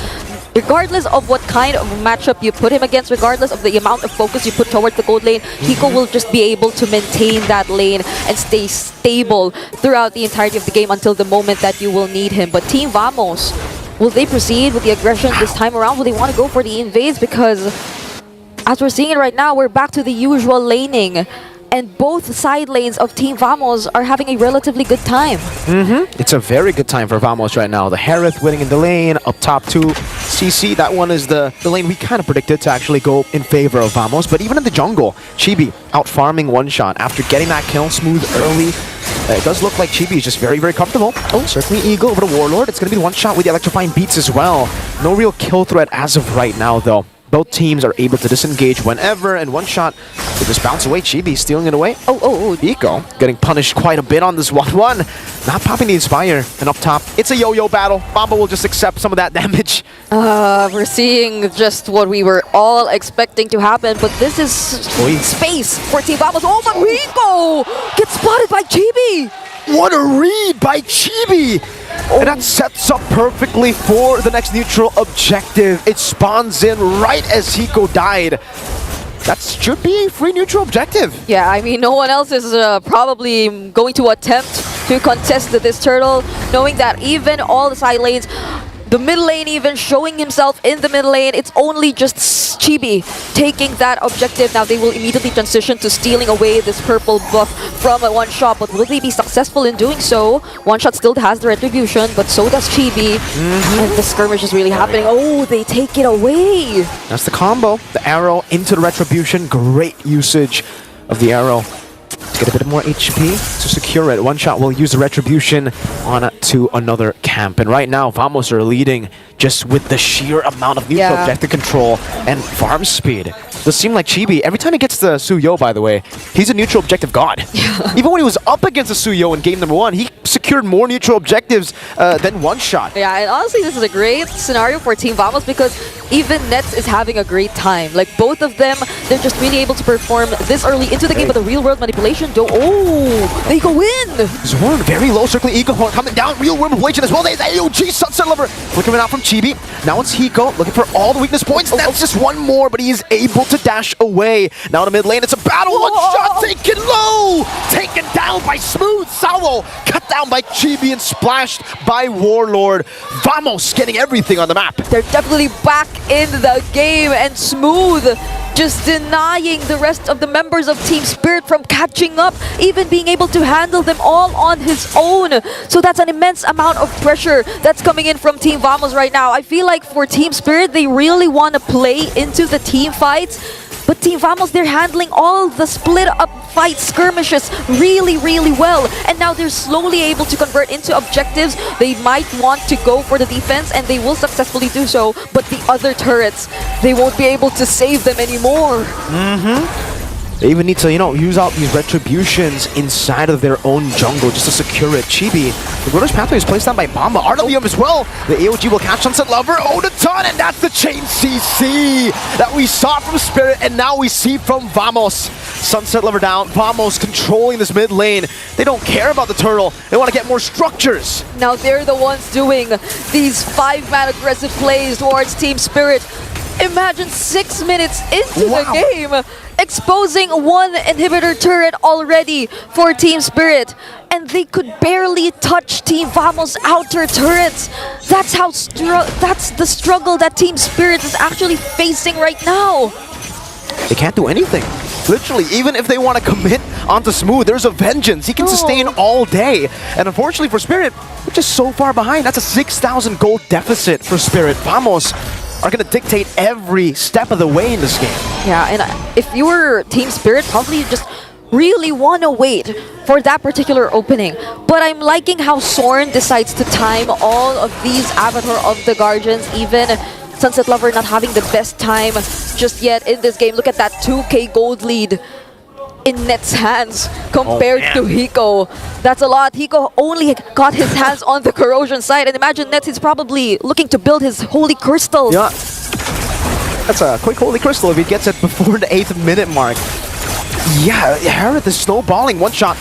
Regardless of what kind of matchup you put him against, regardless of the amount of focus you put towards the gold lane, Hiko will just be able to maintain that lane and stay stable throughout the entirety of the game until the moment that you will need him. But Team Vamos, will they proceed with the aggression this time around? Will they want to go for the invades? Because as we're seeing it right now, we're back to the usual laning. And both side lanes of Team Vamos are having a relatively good time. It's a very good time for Vamos right now. The Harith winning in the lane, up top 2 CC. That one is the lane we kind of predicted to actually go in favor of Vamos. But even in the jungle, Chibi out farming one shot after getting that kill smooth early. It does look like Chibi is just very, very comfortable. Oh, certainly Eagle over to Warlord. It's going to be the one shot with the electrifying beats as well. No real kill threat as of right now, though. Both teams are able to disengage whenever, and one shot will just bounce away. Chibi stealing it away. Oh, Eco getting punished quite a bit on this 1-1. Not popping the Inspire, and up top, it's a yo-yo battle. Bamba will just accept some of that damage. We're seeing just what we were all expecting to happen, but this is space for Team Vamos. Oh, but Rico gets spotted by Chibi. What a read by Chibi! And that sets up perfectly for the next neutral objective. It spawns in right as Hiko died. That should be a free neutral objective. Yeah, I mean, no one else is probably going to attempt to contest this turtle, knowing that even all the side lanes, the mid lane even showing himself in the mid lane, it's only just Chibi taking that objective. Now they will immediately transition to stealing away this purple buff from a one shot, but will they be successful in doing so? One shot still has the retribution, but so does Chibi. And the skirmish is really happening. Oh, they take it away. That's the combo. The arrow into the retribution. Great usage of the arrow. To get a bit more HP to secure it. One shot will use the retribution on to another camp. And right now, Vamos are leading just with the sheer amount of neutral objective control and farm speed. Does seem like Chibi, every time he gets the Suyo, by the way, he's a neutral objective god. Even when he was up against the Suyo in game number 1, he secured more neutral objectives than one shot. Yeah, and honestly, this is a great scenario for Team Vamos because even Nets is having a great time. Like, both of them, they're just really able to perform this early into the game, but the real-world manipulation, though, oh, they go in! Zorn, very low, circling Eagle Horn coming down, real-world manipulation as well. There's AOG, Sunset Lover, flickering out from Chibi. Now it's Hiko, looking for all the weakness points. That's just one more, but he is able to dash away. Now in the mid lane, it's a battle, one shot, taken low! Taken down by Smooth, Sawo, cut down by Chibi and splashed by Warlord. Vamos getting everything on the map. They're definitely back in the game, and Smooth just denying the rest of the members of Team Spirit from catching up, even being able to handle them all on his own. So that's an immense amount of pressure that's coming in from Team Vamos right now. I feel like for Team Spirit, they really want to play into the team fights. But Team Vamos, they're handling all the split-up fight skirmishes really, really well. And now they're slowly able to convert into objectives. They might want to go for the defense, and they will successfully do so. But the other turrets, they won't be able to save them anymore. They even need to, use out these retributions inside of their own jungle just to secure it. Chibi, the Glorious Pathway is placed down by Bamba. RWM as well. The AOG will catch Sunset Lover. Oh, the ton, and that's the chain CC that we saw from Spirit, and now we see from Vamos. Sunset Lover down. Vamos controlling this mid lane. They don't care about the turtle. They want to get more structures. Now they're the ones doing these 5-man aggressive plays towards Team Spirit. Imagine 6 minutes into Wow. the game, exposing one inhibitor turret already for Team Spirit. And they could barely touch Team Vamos' outer turrets. That's how that's the struggle that Team Spirit is actually facing right now. They can't do anything. Literally, even if they want to commit onto Smooth, there's a vengeance. He can sustain all day. And unfortunately for Spirit, we're just so far behind. That's a 6,000 gold deficit for Spirit. Vamos are going to dictate every step of the way in this game. Yeah, and if you were Team Spirit, probably you just really want to wait for that particular opening. But I'm liking how Sorn decides to time all of these Avatar of the Guardians, even Sunset Lover not having the best time just yet in this game. Look at that 2k gold lead in Net's hands compared to Hiko. That's a lot. Hiko only got his hands on the corrosion side, and imagine Net is probably looking to build his holy crystal. Yeah. That's a quick holy crystal if he gets it before the 8th minute mark. Yeah, Harith is snowballing. One shot.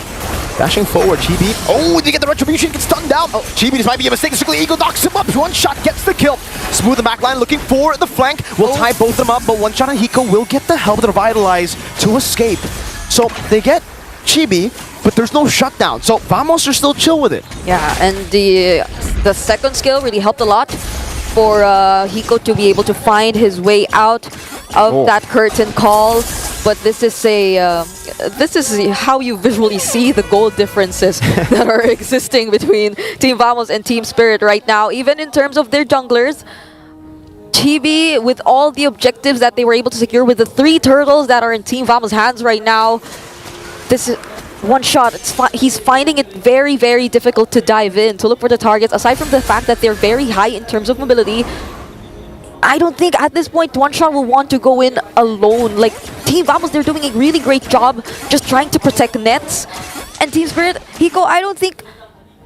Dashing forward, Chibi. Oh, they get the retribution, gets stunned down. Oh, Chibi, this might be a mistake. Strictly Eagle knocks him up. One shot gets the kill. Smooth the backline, looking for the flank. Will tie both of them up, but one shot on Hiko will get the help to revitalize to escape. So they get Chibi, but there's no shutdown. So Vamos are still chill with it. Yeah, and the second skill really helped a lot for Hiko to be able to find his way out of that curtain call. But this is how you visually see the goal differences that are existing between Team Vamos and Team Spirit right now. Even in terms of their junglers, Chibi, with all the objectives that they were able to secure with the 3 turtles that are in Team Vamos' hands right now, this is one shot. He's finding it very, very difficult to dive in, to look for the targets. Aside from the fact that they're very high in terms of mobility, I don't think at this point One Shot will want to go in alone. Like, Team Vamos, they're doing a really great job just trying to protect nets. And Team Spirit, Hiko, I don't think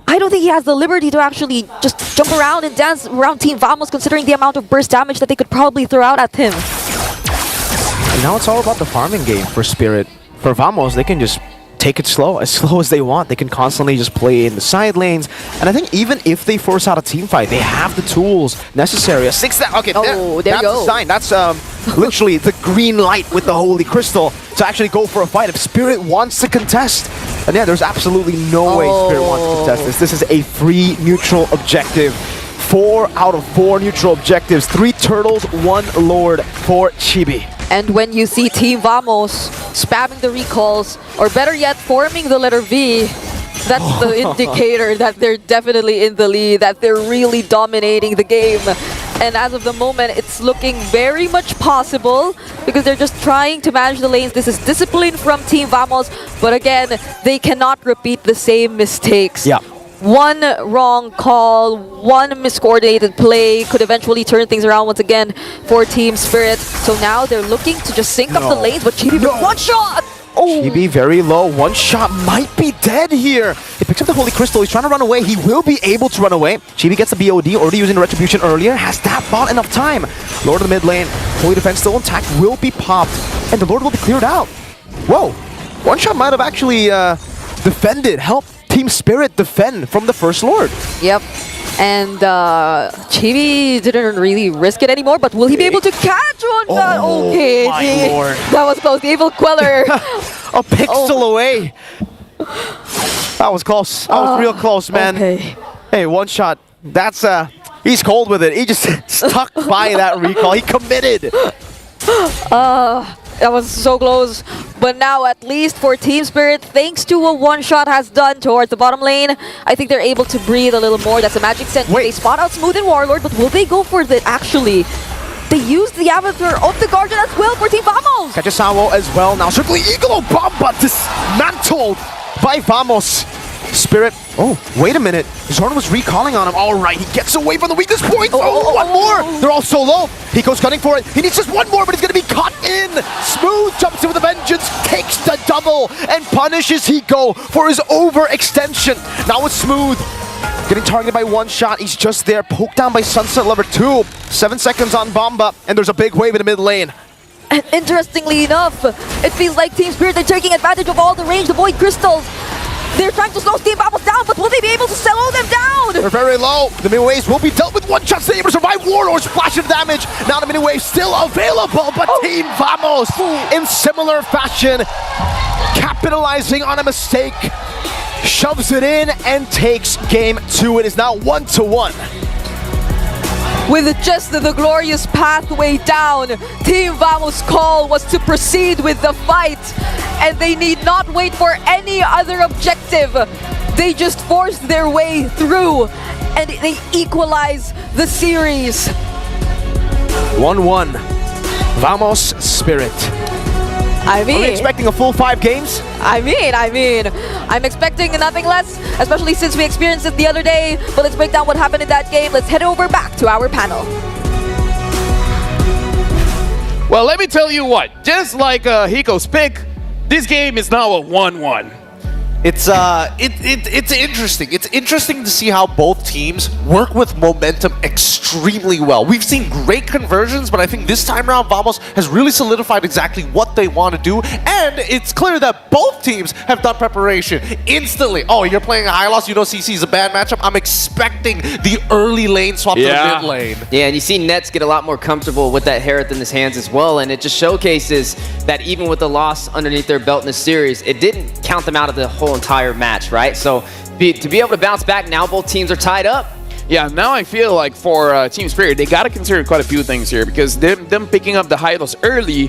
he has the liberty to actually just jump around and dance around Team Vamos, considering the amount of burst damage that they could probably throw out at him. And now it's all about the farming game for Spirit. For Vamos, they can just take it slow as they want. They can constantly just play in the side lanes. And I think even if they force out a team fight, they have the tools necessary. A 6 that okay, there you that's go. a sign. That's literally the green light with the Holy Crystal to actually go for a fight if Spirit wants to contest. And yeah, there's absolutely no way Spirit wants to contest this. This is a free neutral objective. 4 out of 4 neutral objectives. 3 turtles, 1 lord for Chibi. And when you see Team Vamos spamming the recalls, or better yet, forming the letter V, that's the indicator that they're definitely in the lead, that they're really dominating the game. And as of the moment, it's looking very much possible because they're just trying to manage the lanes. This is discipline from Team Vamos, but again, they cannot repeat the same mistakes. Yeah. One wrong call, one miscoordinated play could eventually turn things around once again for Team Spirit. So now they're looking to just sync up the lanes, but Chibi with one shot! Oh. Chibi very low. One shot might be dead here. He picks up the Holy Crystal. He's trying to run away. He will be able to run away. Chibi gets the BOD, already using the Retribution earlier. Has that bought enough time? Lord of the mid lane. Holy Defense still intact. Will be popped. And the Lord will be cleared out. Whoa. One shot might have actually defended, helped Team Spirit defend from the first Lord. Yep. And Chibi didn't really risk it anymore, but will he be able to catch one shot? Okay, my lord. That was close. The Evil Queller. A pixel away. That was close. That was real close, man. Okay. Hey, one shot. That's he's cold with it. He just stuck by that recall. He committed. That was so close. But now, at least for Team Spirit, thanks to what One Shot has done towards the bottom lane, I think they're able to breathe a little more. That's a magic scent. Wait. They spot out Smooth and Warlord, but will they go for the actually? They use the Avatar of the Guardian as well for Team Vamos. Catches Sawo as well. Now, Circle Eagle Bomba dismantled by Vamos. Spirit. Oh, wait a minute. Zorn was recalling on him. All right, he gets away from the weakest point. One more. They're all so low. Hiko's gunning for it. He needs just one more, but he's going to be caught in. Smooth jumps in with a vengeance, takes the double, and punishes Hiko for his overextension. Now it's Smooth. Getting targeted by one shot. He's just there. Poked down by Sunset Lover 2. 7 seconds on Bomba, and there's a big wave in the mid lane. And interestingly enough, it feels like Team Spirit are taking advantage of all the range, the Void Crystals. They're trying to slow Team Vamos down, but will they be able to slow them down? They're very low. The mini waves will be dealt with. One shot able to survive. Warlord splash of damage. Now the mini wave still available, but Team Vamos in similar fashion, capitalizing on a mistake, shoves it in and takes game 2. It is now 1-1. With just the glorious pathway down, Team Vamos' call was to proceed with the fight, and they need not wait for any other objective. They just forced their way through, and they equalize the series. 1-1. Vamos Spirit. I mean, Are we expecting a full 5 games? I mean, I'm expecting nothing less, especially since we experienced it the other day. But let's break down what happened in that game. Let's head over back to our panel. Well, let me tell you what. Just like Hiko's pick, this game is now a 1-1. It's interesting. It's interesting to see how both teams work with momentum extremely well. We've seen great conversions, but I think this time around Vamos has really solidified exactly what they want to do, and it's clear that both teams have done preparation instantly. Oh, you're playing a high loss, you know CC is a bad matchup. I'm expecting the early lane swap to the mid lane. Yeah, and you see Nets get a lot more comfortable with that Hereth in his hands as well, and it just showcases that even with the loss underneath their belt in the series, it didn't count them out of the whole entire match, right? So to be able to bounce back, now both teams are tied up. Yeah, now I feel like for Team Spirit, they got to consider quite a few things here, because them picking up the high loss early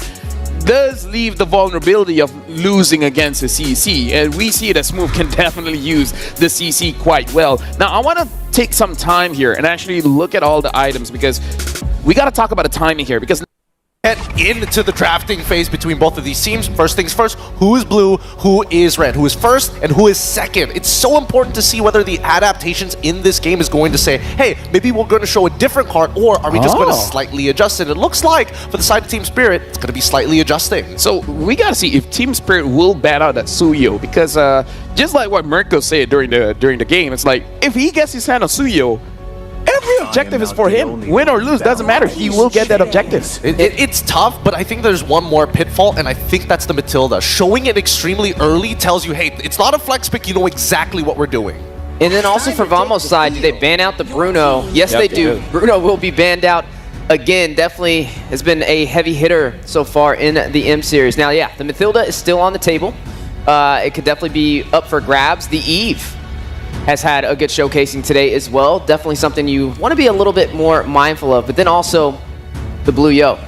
does leave the vulnerability of losing against the CC, and we see that Smooth can definitely use the CC quite well. Now, I want to take some time here and actually look at all the items, because we got to talk about the timing here, because Head into the drafting phase between both of these teams. First things first, who is blue, who is red, who is first, and who is second. It's so important to see whether the adaptations in this game is going to say, hey, maybe we're going to show a different card, or are we just going to slightly adjust it? It looks like, for the side of Team Spirit, it's going to be slightly adjusting. So we got to see if Team Spirit will ban out that Suyo, because just like what Mirko said during the game, it's like, if he gets his hand on Suyo, every objective is for him. Win or lose, doesn't matter. He will get that objective. It's tough, but I think there's one more pitfall, and I think that's the Matilda. Showing it extremely early tells you, hey, it's not a flex pick, you know exactly what we're doing. And then also for Vamos' side, do they ban out the Bruno? Yes, they do. Bruno will be banned out again. Definitely has been a heavy hitter so far in the M series. Now, yeah, the Matilda is still on the table. It could definitely be up for grabs. The Eve has had a good showcasing today as well. Definitely something you want to be a little bit more mindful of. But then also the Blue Yo.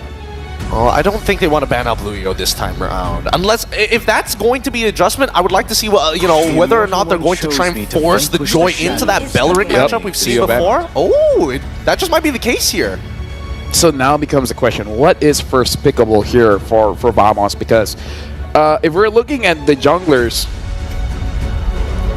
Oh, I don't think they want to ban out Blue Yo this time around. Unless, if that's going to be an adjustment, I would like to see what, whether or not they're going to try and force the Joy into that Beleric matchup we've seen before. Oh, that just might be the case here. So now becomes the question, what is first pickable here for Vamos? Because if we're looking at the junglers,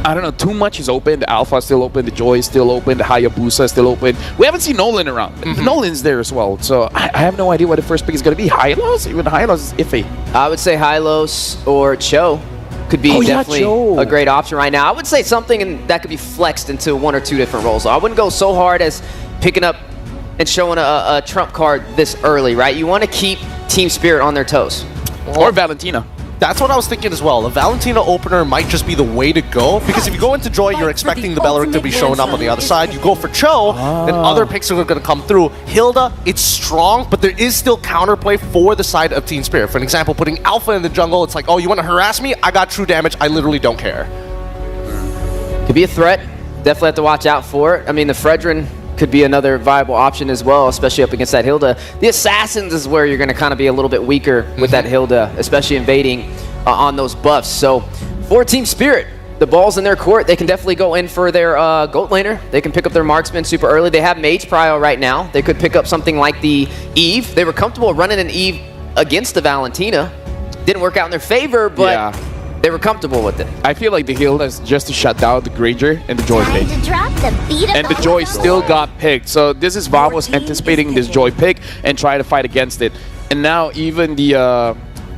I don't know, too much is open. The Alpha is still open, the Joy is still open, the Hayabusa is still open. We haven't seen Nolan around. Nolan's there as well. So I have no idea what the first pick is going to be. Hylos? Even Hylos is iffy. I would say Hylos or Cho could be definitely a great option right now. I would say something that could be flexed into one or two different roles. So I wouldn't go so hard as picking up and showing a trump card this early, right? You want to keep Team Spirit on their toes. Or Valentina. That's what I was thinking as well. The Valentina opener might just be the way to go, because if you go into Joy, you're expecting the Beleric to be showing up on the other side. You go for Cho, then other picks are going to come through. Hilda, it's strong, but there is still counterplay for the side of Team Spirit. For an example, putting Alpha in the jungle, it's like, oh, you want to harass me? I got true damage. I literally don't care. Could be a threat. Definitely have to watch out for it. I mean, the Fredrin could be another viable option as well, especially up against that Hilda. The Assassins is where you're going to kind of be a little bit weaker with that Hilda, especially invading on those buffs. So for Team Spirit, the ball's in their court. They can definitely go in for their goat laner. They can pick up their marksman super early. They have Mage Prio right now. They could pick up something like the Eve. They were comfortable running an Eve against the Valentina. Didn't work out in their favor, but they were comfortable with it. I feel like the Hilda is just to shut down the Granger and the Joy pick. And the Joy still got picked. So this is Vamos anticipating this Joy pick and try to fight against it. And now even the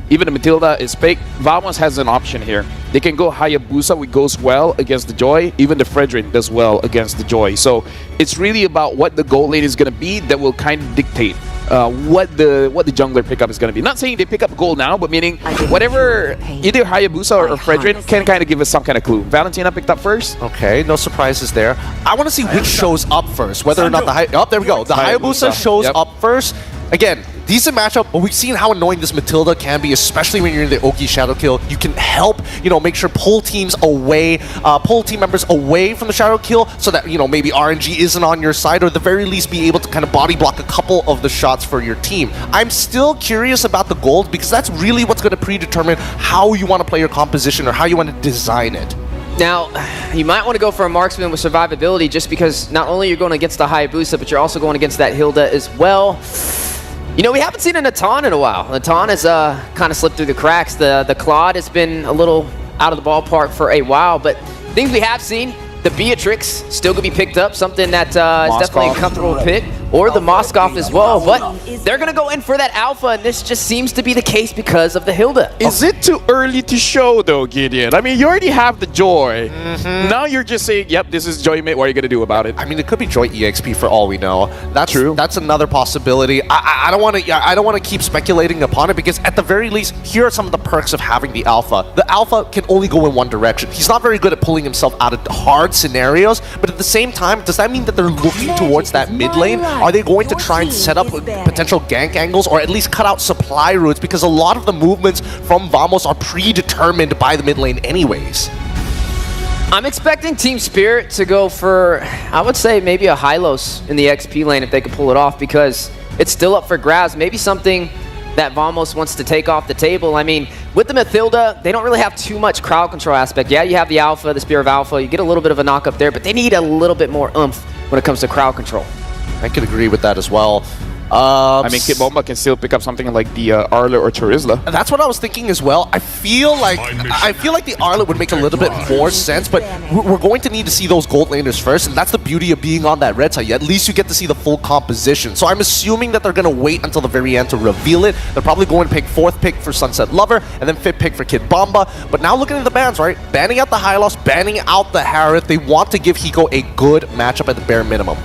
Matilda is picked. Vamos has an option here. They can go Hayabusa, which goes well against the Joy. Even the Fredrin does well against the Joy. So it's really about what the goal lane is going to be that will kind of dictate what the jungler pickup is going to be. Not saying they pick up gold now, but meaning whatever either Hayabusa or Fredrin can kind of give us some kind of clue. Valentina picked up first. Okay, no surprises there. I want to see which shows up first, whether or not the there we go. The Hayabusa shows up first. Again, decent matchup, but we've seen how annoying this Matilda can be, especially when you're in the Oki Shadow Kill. You can help, make sure pull teams away, pull team members away from the Shadow Kill so that, maybe RNG isn't on your side, or at the very least be able to kind of body block a couple of the shots for your team. I'm still curious about the gold because that's really what's going to predetermine how you want to play your composition or how you want to design it. Now, you might want to go for a marksman with survivability just because not only you're going against the Hayabusa, but you're also going against that Hilda as well. We haven't seen a Natan in a while. Natan has kind of slipped through the cracks. The Claude has been a little out of the ballpark for a while, but things we have seen, the Beatrix still could be picked up, something that is definitely a comfortable pick, or the Moskov as well, but they're going to go in for that alpha, and this just seems to be the case because of the Hilda. Is it too early to show, though, Gideon? I mean, you already have the Joy. Now you're just saying, yep, this is Joy Mate. What are you going to do about it? I mean, it could be Joy EXP for all we know. That's true. That's another possibility. I don't want to keep speculating upon it because at the very least, here are some of the perks of having the alpha. The alpha can only go in one direction. He's not very good at pulling himself out of hard scenarios, but at the same time, does that mean that they're looking towards that mid lane? Are they going to try and set up potential gank angles or at least cut out supply routes, because a lot of the movements from Vamos are predetermined by the mid lane anyways? I'm expecting Team Spirit to go for, I would say, maybe a Hylos in the XP lane if they could pull it off, because it's still up for grabs. Maybe something that Vamos wants to take off the table. I mean, with the Mathilda, they don't really have too much crowd control aspect. Yeah, you have the Alpha, the Spear of Alpha. You get a little bit of a knock up there, but they need a little bit more oomph when it comes to crowd control. I could agree with that as well. I mean, Kid Bomba can still pick up something like the Arlet or Charizla. That's what I was thinking as well. I feel like the Arlet would make a little bit more sense, but we're going to need to see those gold laners first, and that's the beauty of being on that red side. At least you get to see the full composition. So I'm assuming that they're going to wait until the very end to reveal it. They're probably going to pick 4th pick for Sunset Lover, and then 5th pick for Kid Bomba. But now looking at the bans, right? Banning out the Hylos, banning out the Harith. They want to give Hiko a good matchup at the bare minimum.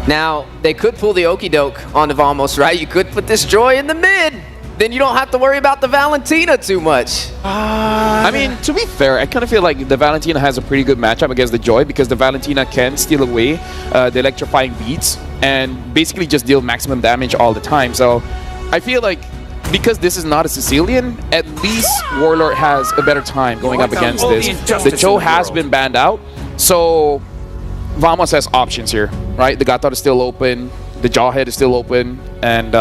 Now, they could pull the okie doke on the Vamos, right? You could put this Joy in the mid. Then you don't have to worry about the Valentina too much. I mean, to be fair, I kind of feel like the Valentina has a pretty good matchup against the Joy, because the Valentina can steal away the electrifying beats and basically just deal maximum damage all the time. So I feel like because this is not a Sicilian, at least Warlord has a better time going up against this. The Joe has been banned out, so Vamos has options here, right? The Gator is still open, the Jawhead is still open, and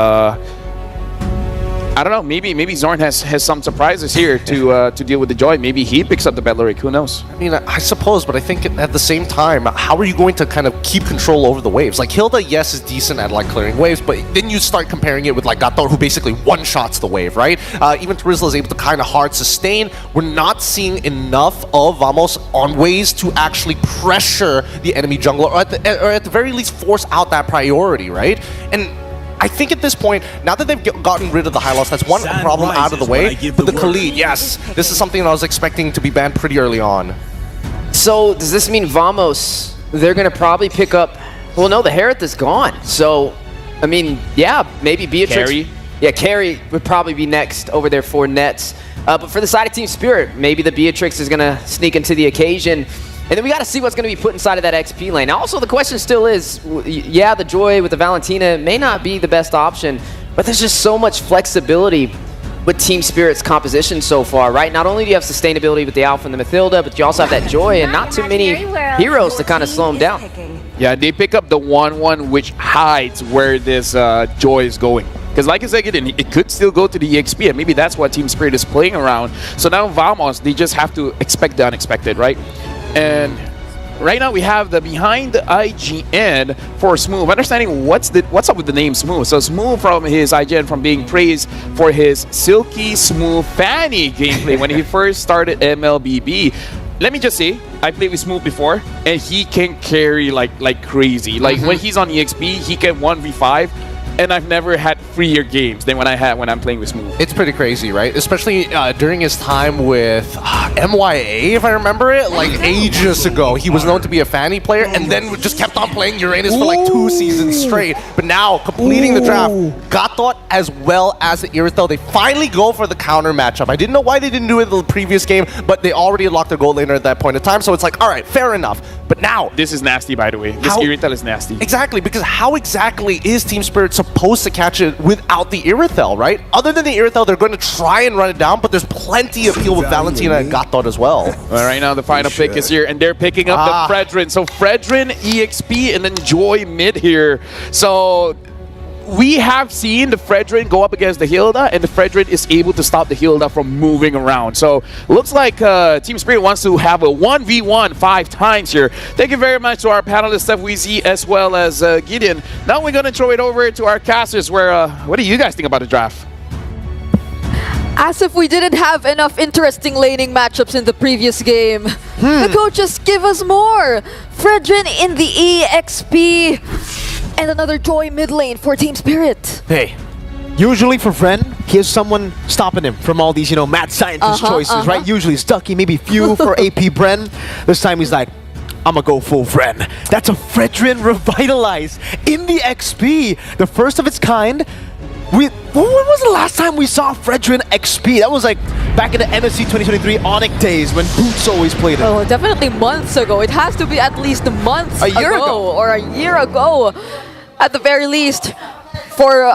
I don't know, maybe Zorn has some surprises here to deal with the Joy. Maybe he picks up the Bedlaric, who knows? I mean, I suppose, but I think at the same time, how are you going to kind of keep control over the waves? Like, Hilda, yes, is decent at like clearing waves, but then you start comparing it with like Gator, who basically one-shots the wave, right? Even Charizla is able to kind of hard sustain. We're not seeing enough of Vamos on ways to actually pressure the enemy jungler, or at the very least force out that priority, right? And I think at this point, now that they've gotten rid of the Hylos, that's one problem out of the way. But the Khalid, yes, this is something that I was expecting to be banned pretty early on. So does this mean Vamos, they're going to probably pick up... Well, no, the Harith is gone. So, I mean, yeah, maybe Beatrix... Carry? Yeah, Carry would probably be next over there for Nets. But for the side of Team Spirit, maybe the Beatrix is going to sneak into the occasion. And then we got to see what's going to be put inside of that XP lane. Now, also, the question still is, yeah, the Joy with the Valentina may not be the best option, but there's just so much flexibility with Team Spirit's composition so far, right? Not only do you have sustainability with the Alpha and the Mathilda, but you also have that Joy and not too many heroes to kind of slow them down. Yeah, they pick up the 1-1, which hides where this Joy is going. Because like I said, it could still go to the EXP, and maybe that's what Team Spirit is playing around. So now Vamos, they just have to expect the unexpected, right? And right now we have the behind the IGN for Smooth. Understanding what's up with the name Smooth. So Smooth from his IGN from being praised for his silky smooth fanny gameplay when he first started MLBB. Let me just say, I played with Smooth before, and he can carry like crazy. Like when he's on EXP, he can 1v5. And I've never had freer games than when I'm playing with Smooth. It's pretty crazy, right? Especially during his time with MYA, if I remember it, like ages ago. He was known to be a Fanny player and then just kept on playing Uranus for like 2 seasons straight. But now, completing the draft, Gatot as well as the Irithel, they finally go for the counter matchup. I didn't know why they didn't do it in the previous game, but they already locked their gold laner at that point in time, so it's like, all right, fair enough. But now... This is nasty, by the way. This Irithel is nasty. Exactly, because how exactly is Team Spirit supposed to catch it without the Irithel, right? Other than the Irithel, they're going to try and run it down, but there's plenty of heal with Valentina and Gatot as well. Well, right now, the final pick is here, and they're picking up the Fredrin. So Fredrin, EXP, and then Joy mid here. So we have seen the Fredrin go up against the Hilda, and the Fredrin is able to stop the Hilda from moving around. So looks like Team Spirit wants to have a 1v1 5 times here. Thank you very much to our panelists, Steph Weezy, as well as Gideon. Now we're going to throw it over to our casters, where what do you guys think about the draft? As if we didn't have enough interesting laning matchups in the previous game. The coaches give us more. Fredrin in the EXP. And another Joy mid lane for Team Spirit. Hey, usually for Fren, he has someone stopping him from all these, mad scientist choices, right? Usually Stucky, maybe few for AP Bren. This time he's like, I'ma go full Fren. That's a Fredrin Revitalize in the XP. The first of its kind. When was the last time we saw Fredrin XP? That was like back in the MSC 2023 Onyx days when Boots always played it. Oh, definitely months ago. It has to be at least months A year ago. or a year ago. At the very least, for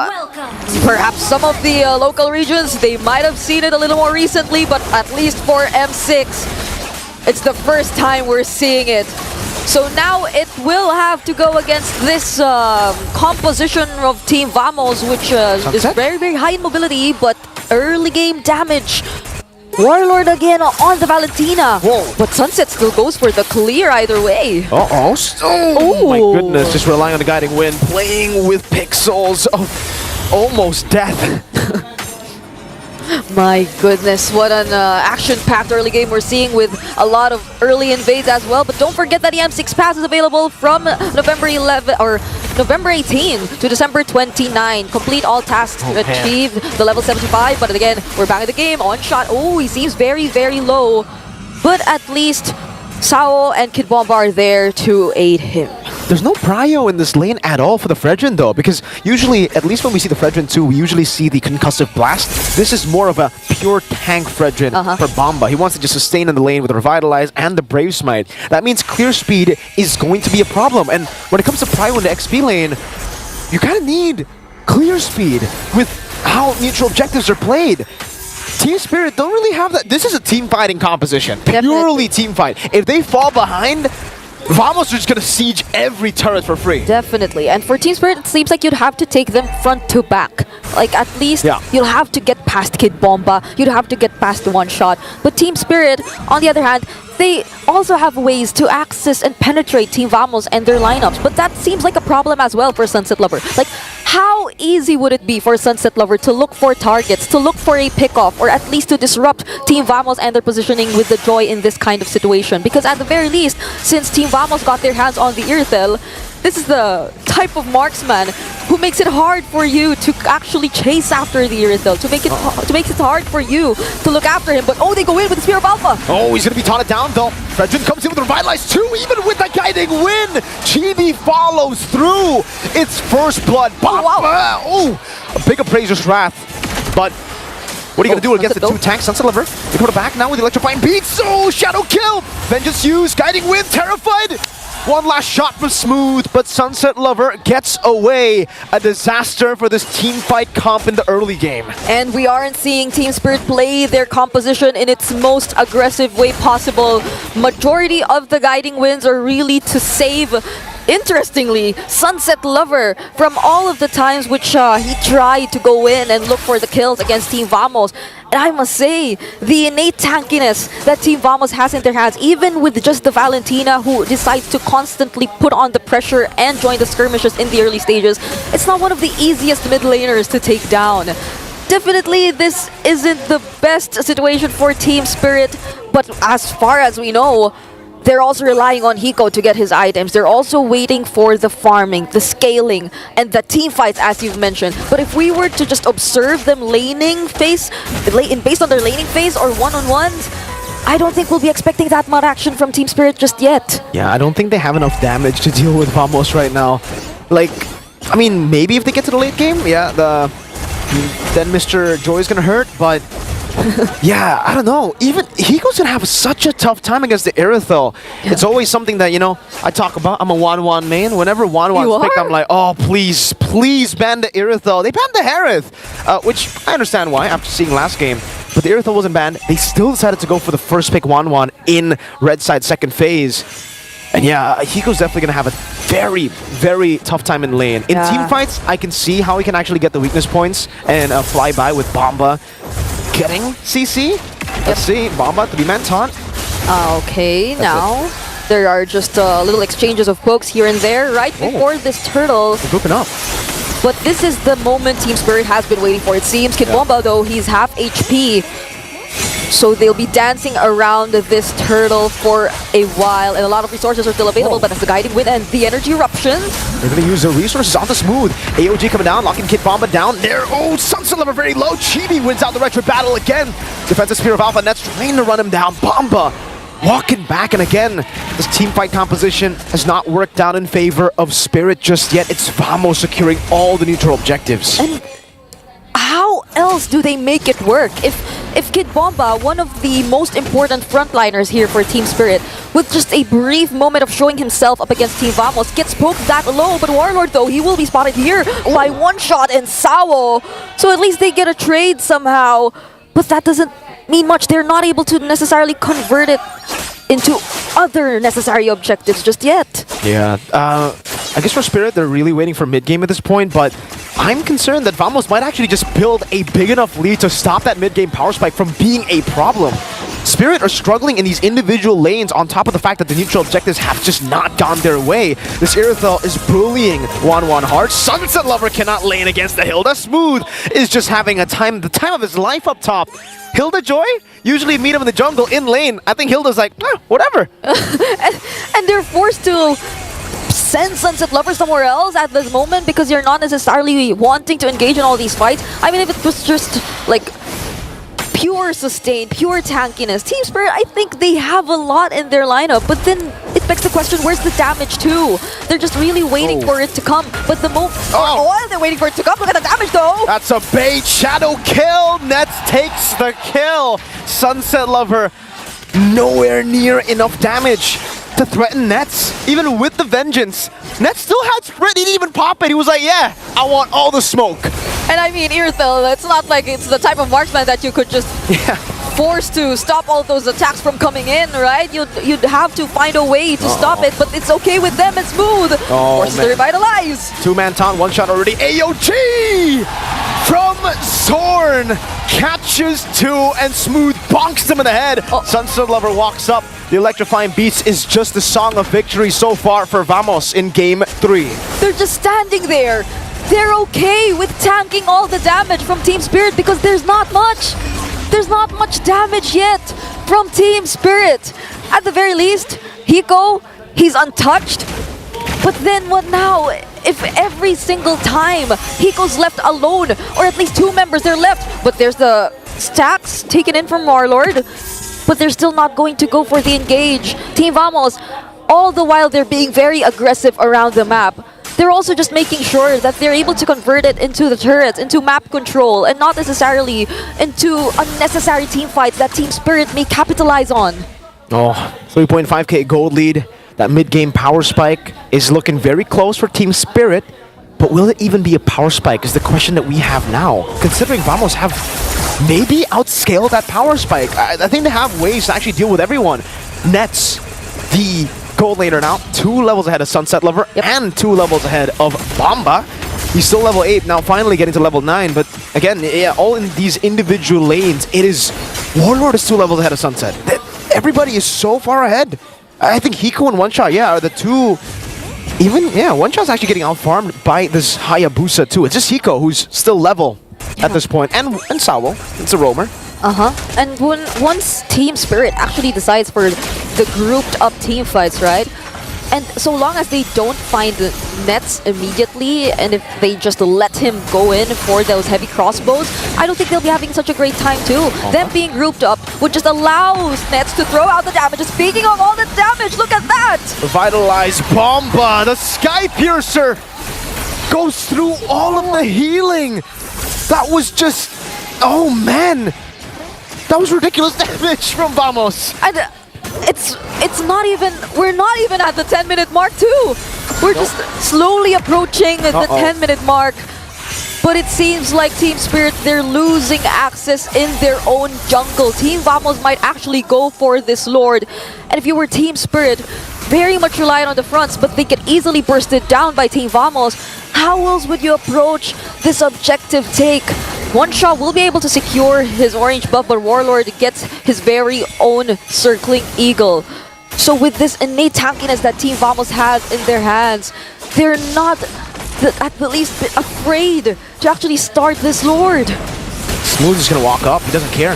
perhaps some of the local regions, they might have seen it a little more recently, but at least for M6, it's the first time we're seeing it. So now it will have to go against this composition of Team Vamos, which is very, very high in mobility, but early game damage. Warlord again on the Valentina. Whoa. But Sunset still goes for the clear either way. Oh my goodness, just relying on the guiding wind, playing with pixels of almost death. My goodness, what an action-packed early game we're seeing with a lot of early invades as well. But don't forget that the M6 Pass is available from November 11 or November 18 to December 29. Complete all tasks to achieve the level 75. But again, we're back in the game. On shot. Oh, he seems very, very low. But at least Sao and Kid Bomba are there to aid him. There's no prio in this lane at all for the Fredrin though, because usually, at least when we see the Fredrin 2, we usually see the concussive blast. This is more of a pure tank Fredrin for Bomba. He wants to just sustain in the lane with the Revitalize and the Brave Smite. That means clear speed is going to be a problem. And when it comes to prio in the XP lane, you kind of need clear speed with how neutral objectives are played. Team Spirit don't really have that. This is a team fighting composition. Purely team fight. If they fall behind, Vamos are just gonna siege every turret for free. Definitely. And for Team Spirit, it seems like you'd have to take them front to back. Like, at least you'll have to get past Kid Bomba. You'd have to get past the one shot. But Team Spirit, on the other hand, they also have ways to access and penetrate Team Vamos and their lineups. But that seems like a problem as well for Sunset Lover. Like, how easy would it be for Sunset Lover to look for targets, to look for a pickoff, or at least to disrupt Team Vamos and their positioning with the Joy in this kind of situation? Because at the very least, since Team Vamos got their hands on the Irithel, this is the type of marksman who makes it hard for you to actually chase after the Irithel, to make it hard for you to look after him. But oh, they go in with the Spear of Alpha. Oh, he's gonna be taunted down though. Fredrin comes in with the Revitalize too, even with the guiding wind. Chibi follows through. It's first blood. Oh, wow. Oh, a big Appraiser's Wrath. But what are you gonna do against the two tanks? Sunset Lover, they put it back now with the electrifying beats. Oh, Shadow kill. Vengeance used, guiding wind, terrified. One last shot was smooth, but Sunset Lover gets away. A disaster for this team fight comp in the early game. And we aren't seeing Team Spirit play their composition in its most aggressive way possible. Majority of the guiding winds are really to save, interestingly, Sunset Lover from all of the times which he tried to go in and look for the kills against Team Vamos. And I must say, the innate tankiness that Team Vamos has in their hands, even with just the Valentina who decides to constantly put on the pressure and join the skirmishes in the early stages, it's not one of the easiest mid laners to take down. Definitely, this isn't the best situation for Team Spirit, but as far as we know, they're also relying on Hiko to get his items. They're also waiting for the farming, the scaling, and the team fights, as you've mentioned. But if we were to just observe them laning phase, based on their laning phase or one-on-ones, I don't think we'll be expecting that much action from Team Spirit just yet. Yeah, I don't think they have enough damage to deal with Vamos right now. Like, I mean, maybe if they get to the late game, yeah, then Mr. Joy's gonna hurt, but yeah, I don't know. Even Hiko's gonna have such a tough time against the Irithel. Yeah. It's always something that, you know, I talk about. I'm a 1-1 main. Whenever 1-1's picked, I'm like, oh, please, please ban the Irithel. They banned the Harith, which I understand why after seeing last game. But the Irithel wasn't banned. They still decided to go for the first pick 1-1 in red side second phase. And yeah, Hiko's definitely going to have a very, very tough time in lane. In team fights, I can see how he can actually get the weakness points and fly by with Bomba. Getting CC. Let's see. Bomba, 3-man taunt. Okay, now there are just little exchanges of pokes here and there right before this turtle. They're grouping up. But this is the moment Team Spirit has been waiting for. It seems Kid Bomba, though, he's half HP. So they'll be dancing around this turtle for a while, and a lot of resources are still available, but that's the guiding wind and the energy eruption. They're going to use their resources on the smooth. AOG coming down, locking Kid Bomba down there. Oh, Sunset Lover very low. Chibi wins out the retro battle again. Defensive Spear of Alpha Nets trying to run him down. Bomba walking back, and again, this team fight composition has not worked out in favor of Spirit just yet. It's Vamos securing all the neutral objectives. And how else do they make it work? If Kid Bomba, one of the most important frontliners here for Team Spirit, with just a brief moment of showing himself up against Team Vamos, gets poked that low, but Warlord, though, he will be spotted here by one shot and Sao. So at least they get a trade somehow, but that doesn't mean much. They're not able to necessarily convert it into other necessary objectives just yet. Yeah, I guess for Spirit, they're really waiting for mid-game at this point, but I'm concerned that Vamos might actually just build a big enough lead to stop that mid-game power spike from being a problem. Spirit are struggling in these individual lanes on top of the fact that the neutral objectives have just not gone their way. This Irithel is bullying 1-1 hard. Sunset Lover cannot lane against the Hilda. Smooth is just having the time of his life up top. Hilda Joy usually meet him in the jungle in lane. I think Hilda's like, whatever. and they're forced to send Sunset Lover somewhere else at this moment because you're not necessarily wanting to engage in all these fights. I mean, if it was just like pure sustain, pure tankiness, Team Spirit, I think they have a lot in their lineup, but then it begs the question, where's the damage to? They're just really waiting for it to come, but the moment... while they're waiting for it to come, look at the damage though! That's a bait, shadow kill, Nets takes the kill! Sunset Lover, nowhere near enough damage to threaten Nets, even with the vengeance. Nets still had Sprint, he didn't even pop it, he was like, yeah, I want all the smoke. And I mean, Irithel, it's not like it's the type of marksman that you could just force to stop all those attacks from coming in, right? You'd have to find a way to stop it, but it's okay with them, it's Smooth. Forces to revitalize. 2-man taunt, one shot already. AOG from Zorn catches two, and Smooth bonks him in the head. Sunset Lover walks up. The electrifying beats is just the song of victory so far for Vamos in game 3. They're just standing there. They're okay with tanking all the damage from Team Spirit because there's not much. There's not much damage yet from Team Spirit. At the very least, Hiko, he's untouched. But then what now? If every single time Hiko's left alone, or at least two members are left, but there's the stacks taken in from Warlord, but they're still not going to go for the engage. Team Vamos, all the while they're being very aggressive around the map, they're also just making sure that they're able to convert it into the turrets, into map control, and not necessarily into unnecessary team fights that Team Spirit may capitalize on. 3.5k gold lead. That mid-game power spike is looking very close for Team Spirit, but will it even be a power spike is the question that we have now. Considering Vamos have maybe outscaled that power spike. I think they have ways to actually deal with everyone. Nets, the gold laner now, 2 levels ahead of Sunset Lover and 2 levels ahead of Bomba. He's still level 8, now finally getting to level 9, but again, all in these individual lanes, it is... Warlord is 2 levels ahead of Sunset. Everybody is so far ahead. I think Hiko and One Shot, are the two... One Shot's actually getting out-farmed by this Hayabusa too. It's just Hiko who's still level at this point, and Sawo, it's a roamer. And once Team Spirit actually decides for the grouped up team fights, right? And so long as they don't find the nets immediately, and if they just let him go in for those heavy crossbows, I don't think they'll be having such a great time too. Them being grouped up would just allow nets to throw out the damage. Speaking of all the damage, look at that! Revitalized Bomba, the Sky Piercer goes through all of the healing. That was just, oh man, that was ridiculous damage from Vamos. And it's not even, we're not even at the 10-minute mark too. We're just slowly approaching the 10-minute mark. But it seems like Team Spirit, they're losing access in their own jungle. Team Vamos might actually go for this Lord. And if you were Team Spirit, very much reliant on the fronts, but they get easily bursted down by Team Vamos. How else would you approach this objective take? One Shot will be able to secure his orange buff, but Warlord gets his very own circling eagle. So with this innate tankiness that Team Vamos has in their hands, they're not at the least bit afraid to actually start this Lord. Smooth is gonna walk up, he doesn't care.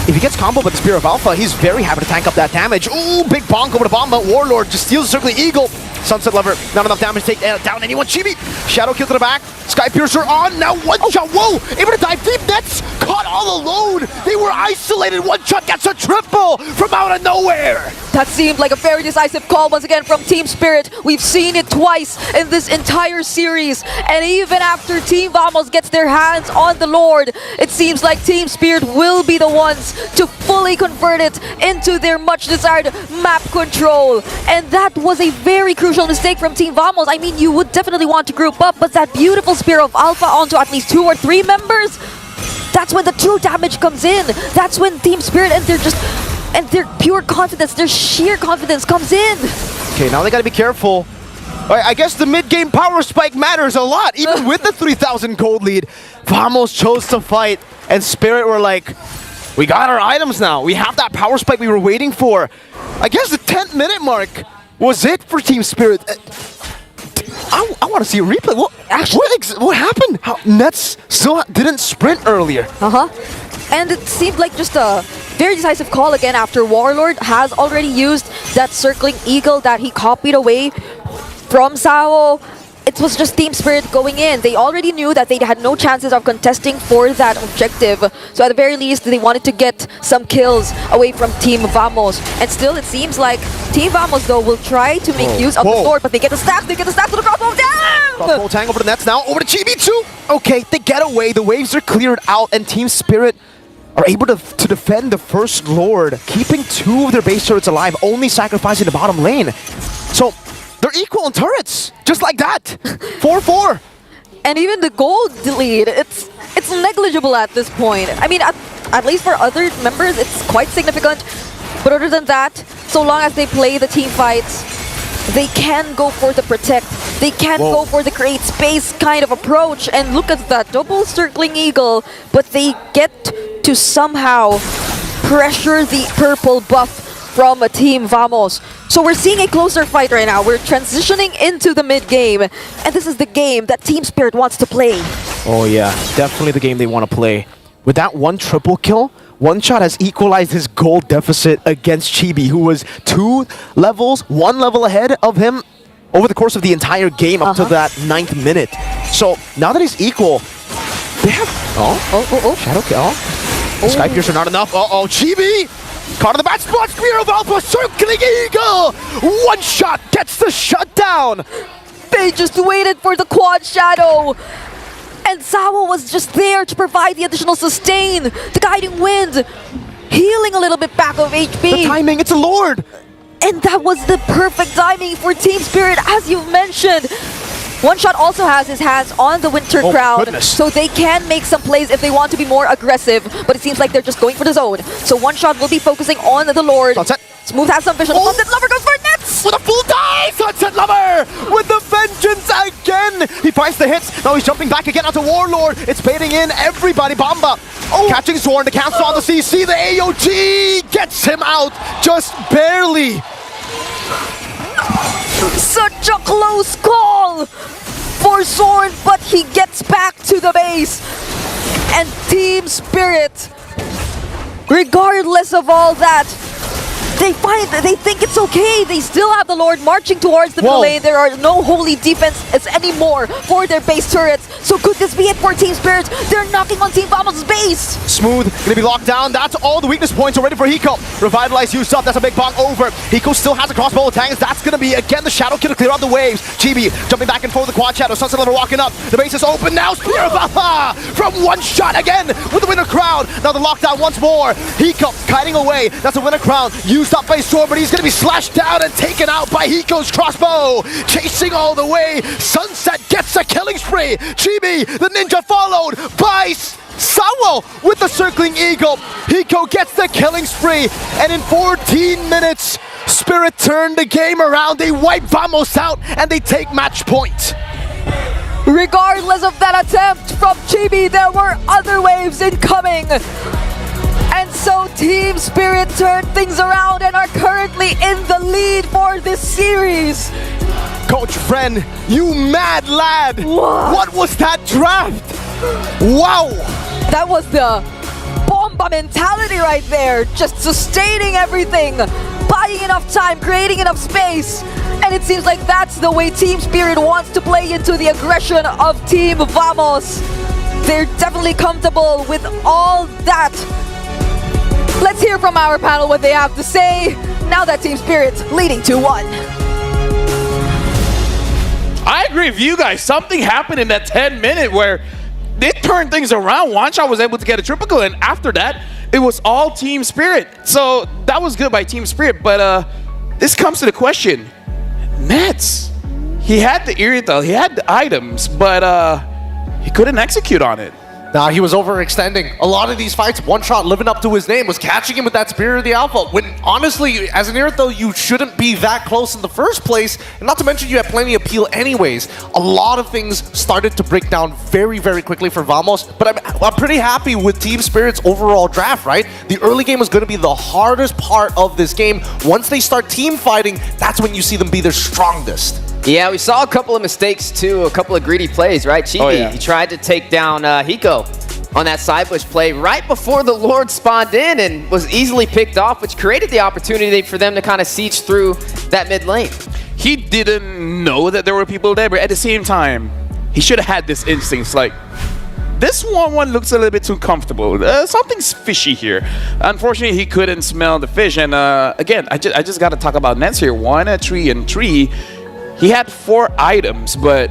If he gets comboed with the Spear of Alpha, he's very happy to tank up that damage. Ooh, big bonk over to Bomba. Warlord just steals the Circling Eagle. Sunset Lover, not enough damage to take down anyone. Chibi, Shadow Kill to the back. Sky Piercer on, now One Shot, whoa! Able to dive deep, nets caught all alone. They were isolated, One Shot gets a triple from out of nowhere. That seemed like a very decisive call once again from Team Spirit. We've seen it twice in this entire series. And even after Team Vamos gets their hands on the Lord, it seems like Team Spirit will be the ones to fully convert it into their much desired map control. And that was a very crucial mistake from Team Vamos. I mean, you would definitely want to group up, but that beautiful Spear of Alpha onto at least 2 or 3 members, that's when the true damage comes in. That's when Team Spirit and their pure confidence, their sheer confidence comes in. Okay, now they gotta be careful. All right, I guess the mid-game power spike matters a lot, even with the 3,000 gold lead. Vamos chose to fight, and Spirit were like, we got our items now. We have that power spike we were waiting for. I guess the 10th minute mark was it for Team Spirit. I want to see a replay. What happened? How, Nets still didn't sprint earlier. And it seemed like just a very decisive call again after Warlord has already used that Circling Eagle that he copied away from Sao. It was just Team Spirit going in. They already knew that they had no chances of contesting for that objective. So at the very least, they wanted to get some kills away from Team Vamos. And still, it seems like Team Vamos, though, will try to make use of the sword, but they get the stack. They get the stack to the crossbow. Damn! Crossbow tang over the nets now. Over to Chibi too. Okay, they get away. The waves are cleared out, and Team Spirit are able to defend the first Lord, keeping 2 of their base turrets alive, only sacrificing the bottom lane. So they're equal in turrets, just like that. 4-4. And even the gold lead, it's negligible at this point. I mean, at least for other members, it's quite significant. But other than that, so long as they play the team fights, they can go for the protect. They can go for the create space kind of approach. And look at that double Circling Eagle. But they get to somehow pressure the purple buff from a Team Vamos. So we're seeing a closer fight right now. We're transitioning into the mid-game. And this is the game that Team Spirit wants to play. Oh yeah, definitely the game they want to play. With that 1 triple kill, One Shot has equalized his gold deficit against Chibi, who was 1 level ahead of him over the course of the entire game up to that 9th minute. So now that he's equal, they have... Shadow kill. Sky Piercer not enough. Chibi! Caught in the bad spot, Spear of Alpha, Circling Eagle! One Shot gets the shutdown! They just waited for the quad shadow! And Sao was just there to provide the additional sustain, the guiding wind, healing a little bit back of HP. The timing, it's a Lord! And that was the perfect timing for Team Spirit, as you've mentioned. One Shot also has his hands on the Winter Crown, so they can make some plays if they want to be more aggressive, but it seems like they're just going for the zone. So One Shot will be focusing on the Lord. Sunset. Smooth has some vision. Sunset Lover goes for nets! With a full dive! Sunset Lover with the vengeance again! He finds the hits. Now he's jumping back again onto Warlord. It's baiting in everybody. Bomba catching Zorn to cancel on the CC. The AOG gets him out just barely. Such a close call for Zorn, but he gets back to the base. And Team Spirit, regardless of all that, they think it's okay. They still have the Lord marching towards the middle lane. There are no holy defenses anymore for their base turrets. So could this be it for Team Spirit? They're knocking on Team Vamos' base. Smooth, gonna be locked down. That's all the weakness points already for Hiko. Revitalize used up, that's a big bong over. Hiko still has a crossbow of tanks. That's gonna be, again, the Shadow Kill to clear out the waves. Chibi jumping back and forth with the quad shadow. Sunset Lover walking up. The base is open now. Spear of Valha from one shot again with the winner crown. Now the lockdown once more. Hiko kiting away. That's a winner crown. Used up by Sword, but he's gonna be slashed down and taken out by Hiko's crossbow. Chasing all the way. Sunset gets a killing spree. Chibi, the ninja, followed by Sawo with the circling eagle. Hiko gets the killing spree, and in 14 minutes, Spirit turned the game around. They wipe Vamos out, and they take match point. Regardless of that attempt from Chibi, there were other waves incoming. And so Team Spirit turned things around and are currently in the lead for this series. Coach Fren, you mad lad! What was that draft? Wow! That was the bomba mentality right there. Just sustaining everything, buying enough time, creating enough space. And it seems like that's the way Team Spirit wants to play into the aggression of Team Vamos. They're definitely comfortable with all that. Let's hear from our panel what they have to say now that Team Spirit's leading 2-1. I agree with you guys. Something happened in that 10-minute where they turned things around. One shot was able to get a triple kill, and after that, it was all Team Spirit. So that was good by Team Spirit, but this comes to the question. Nets, he had the Irithel, he had the items, but he couldn't execute on it. Nah, he was overextending. A lot of these fights, one shot living up to his name, was catching him with that Spear of the Alpha. When honestly, as an Irithel, you shouldn't be that close in the first place. And not to mention you had plenty of peel anyways. A lot of things started to break down very, very quickly for Vamos. But I'm pretty happy with Team Spirit's overall draft, right? The early game was going to be the hardest part of this game. Once they start team fighting, that's when you see them be their strongest. Yeah, we saw a couple of mistakes too, a couple of greedy plays, right? Chibi, he tried to take down Hiko on that side push play right before the Lord spawned in and was easily picked off, which created the opportunity for them to kind of siege through that mid lane. He didn't know that there were people there, but at the same time, he should have had this instinct. Like, this one looks a little bit too comfortable. Something's fishy here. Unfortunately, he couldn't smell the fish. And again, I just got to talk about Nets here. 1, 3, and 3. He had 4 items, but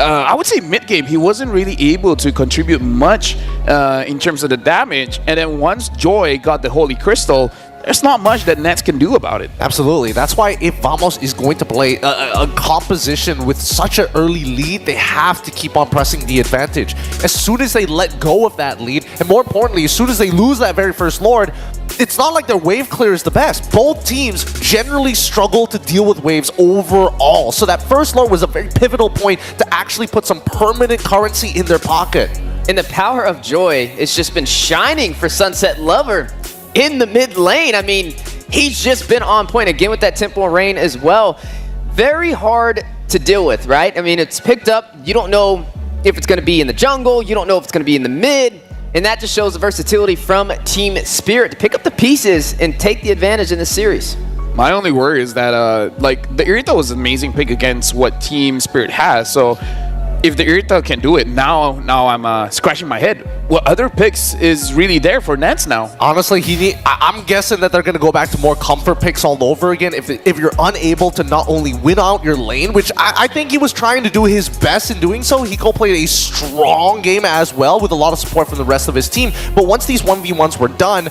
I would say mid-game, he wasn't really able to contribute much in terms of the damage. And then once Joy got the Holy Crystal, there's not much that Nets can do about it. Absolutely. That's why if Vamos is going to play a composition with such an early lead, they have to keep on pressing the advantage. As soon as they let go of that lead, and more importantly, as soon as they lose that very first Lord, it's not like their wave clear is the best. Both teams generally struggle to deal with waves overall. So that first Lord was a very pivotal point to actually put some permanent currency in their pocket. And the power of Joy has just been shining for Sunset Lover in the mid lane. I mean, he's just been on point again with that Temple Rain as well. Very hard to deal with, right? I mean, it's picked up. You don't know if it's going to be in the jungle. You don't know if it's going to be in the mid. And that just shows the versatility from Team Spirit to pick up the pieces and take the advantage in this series. My only worry is that, like, the Irithel was an amazing pick against what Team Spirit has. So if the Irithel can do it, now I'm scratching my head. What other picks is really there for Nets now? Honestly, I'm guessing that they're going to go back to more comfort picks all over again. If you're unable to not only win out your lane, which I think he was trying to do his best in doing so, Hiko played a strong game as well with a lot of support from the rest of his team. But once these 1v1s were done,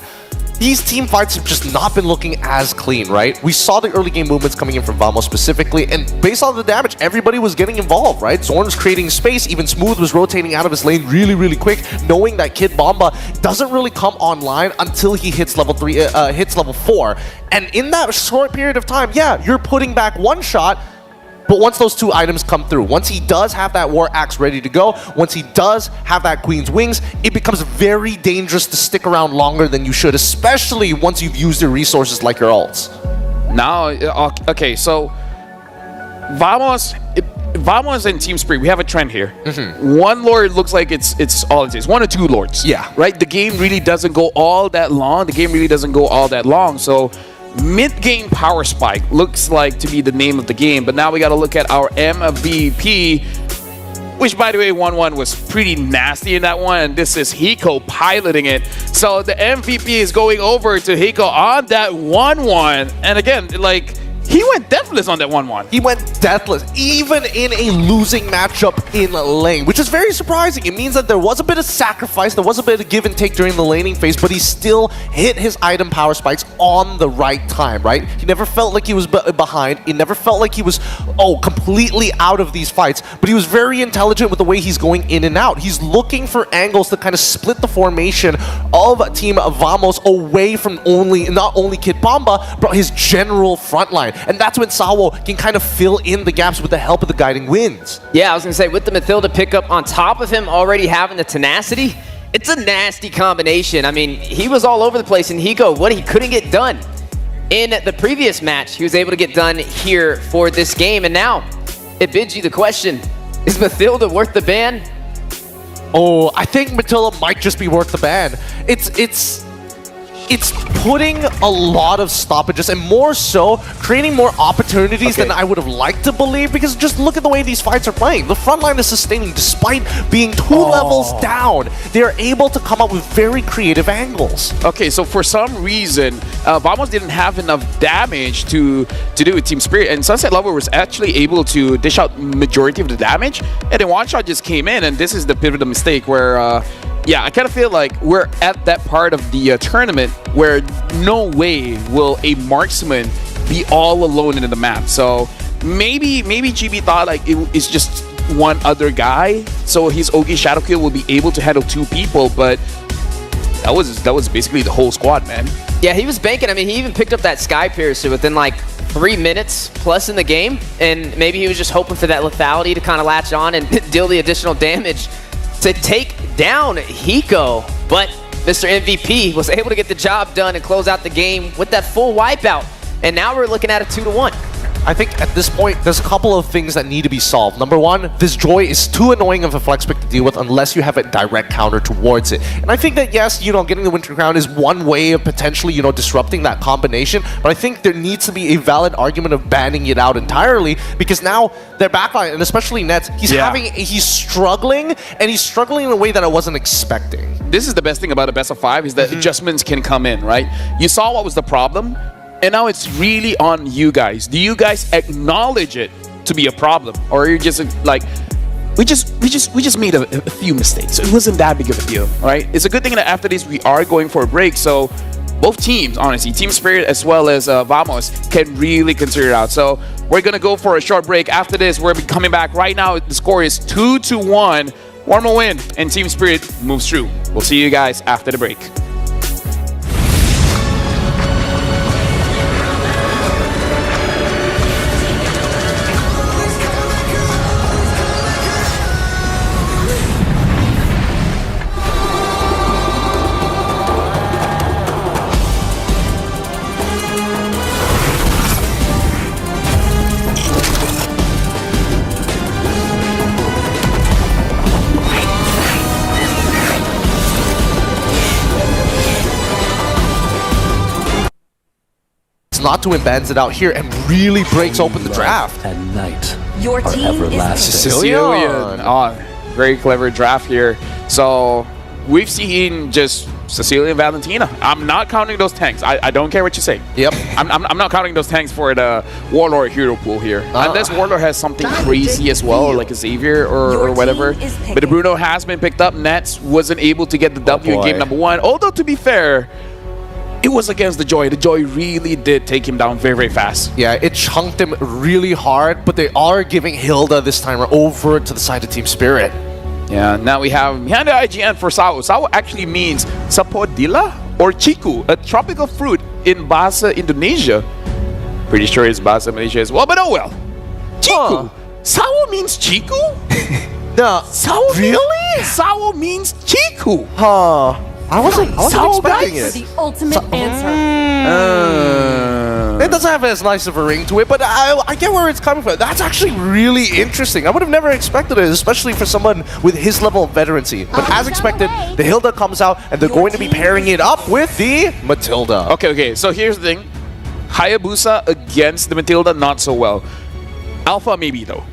these team fights have just not been looking as clean, right? We saw the early game movements coming in from Vamos specifically, and based on the damage, everybody was getting involved, right? Zorn's creating space, even Smooth was rotating out of his lane really, really quick, knowing that Kid Bomba doesn't really come online until he hits level 4. And in that short period of time, yeah, you're putting back one shot, but once those 2 items come through, once he does have that War Axe ready to go, once he does have that Queen's Wings, it becomes very dangerous to stick around longer than you should, especially once you've used your resources like your ults. Now, okay, so Vamos, Vamos and Team Spirit, we have a trend here. One Lord looks like it's all it is. 1 or 2 Lords. Yeah. Right? The game really doesn't go all that long. So mid-game power spike looks like to be the name of the game. But now we got to look at our MVP, which, by the way, 1-1 was pretty nasty in that one. And this is Hiko piloting it. So the MVP is going over to Hiko on that 1-1. And again, like, he went deathless on that 1-1. He went deathless, even in a losing matchup in lane, which is very surprising. It means that there was a bit of sacrifice, there was a bit of give and take during the laning phase, but he still hit his item power spikes on the right time, right? He never felt like he was behind. He never felt like he was, completely out of these fights, but he was very intelligent with the way he's going in and out. He's looking for angles to kind of split the formation of Team Vamos away from not only Kid Bomba, but his general front line. And that's when Sawo can kind of fill in the gaps with the help of the guiding winds. Yeah, I was going to say, with the Mathilda pickup on top of him already having the tenacity, it's a nasty combination. I mean, he was all over the place in Hiko. What he couldn't get done in the previous match, he was able to get done here for this game. And now, it bids you the question, is Mathilda worth the ban? Oh, I think Matilda might just be worth the ban. It's putting a lot of stoppages and more so creating more opportunities than I would have liked to believe, because just look at the way these fights are playing. The front line is sustaining despite being 2 levels down. They're able to come up with very creative angles. Okay, so for some reason, Vamos didn't have enough damage to do with Team Spirit, and Sunset Lover was actually able to dish out majority of the damage, and then One Shot just came in, and this is the pivotal mistake where yeah, I kind of feel like we're at that part of the tournament where no way will a marksman be all alone in the map. So maybe GB thought like it's just one other guy, so his Ogi Shadow Kill will be able to handle 2 people, but that was basically the whole squad, man. Yeah, he was banking. I mean, he even picked up that Sky Piercer within like 3 minutes plus in the game, and maybe he was just hoping for that lethality to kind of latch on and deal the additional damage to take down Hiko, but Mr. MVP was able to get the job done and close out the game with that full wipeout. And now we're looking at a 2-1. I think at this point, there's a couple of things that need to be solved. Number one, this Joy is too annoying of a flex pick to deal with unless you have a direct counter towards it. And I think that, yes, getting the Winter Crown is one way of potentially, disrupting that combination. But I think there needs to be a valid argument of banning it out entirely, because now their backline, and especially Nets, he's struggling, and he's struggling in a way that I wasn't expecting. This is the best thing about a best of 5 is that adjustments can come in, right? You saw what was the problem, and now it's really on you guys. Do you guys acknowledge it to be a problem, or are you just like, we just made a few mistakes, so it wasn't that big of a deal, right? It's a good thing that after this we are going for a break, so both teams, honestly, Team Spirit as well as Vamos, can really consider it out. So we're gonna go for a short break. After this, we're coming back. Right now, the score is 2-1. One more win, and Team Spirit moves through. We'll see you guys after the break. Not to bans it out here and really breaks open the draft. At night, your team everlasting. Sicilian. Oh, very clever draft here. So we've seen just Sicilian Valentina. I'm not counting those tanks. I don't care what you say. Yep. I'm not counting those tanks for the Warlord hero pool here. Unless Warlord has something crazy as well, like a Xavier or whatever. But the Bruno has been picked up. Nets wasn't able to get the W in game number 1. Although, to be fair, it was against the Joy. The Joy really did take him down very, very fast. Yeah, it chunked him really hard, but they are giving Hilda this time over to the side of Team Spirit. Yeah, now we have behind the IGN for Sawo. Sawo actually means sapodilla or chiku, a tropical fruit in Bahasa Indonesia. Pretty sure it's Bahasa Malaysia as well, but oh well. Chiku. Sawo means chiku? No. Sawo really? Sawo means chiku. I wasn't expecting it. the ultimate answer. And doesn't have as nice of a ring to it, but I get where it's coming from. That's actually really interesting. I would have never expected it, especially for someone with his level of veterancy. But as expected, the Hilda comes out, and they're going to be pairing it up with the Matilda. Okay, so here's the thing. Hayabusa against the Matilda, not so well. Alpha maybe though,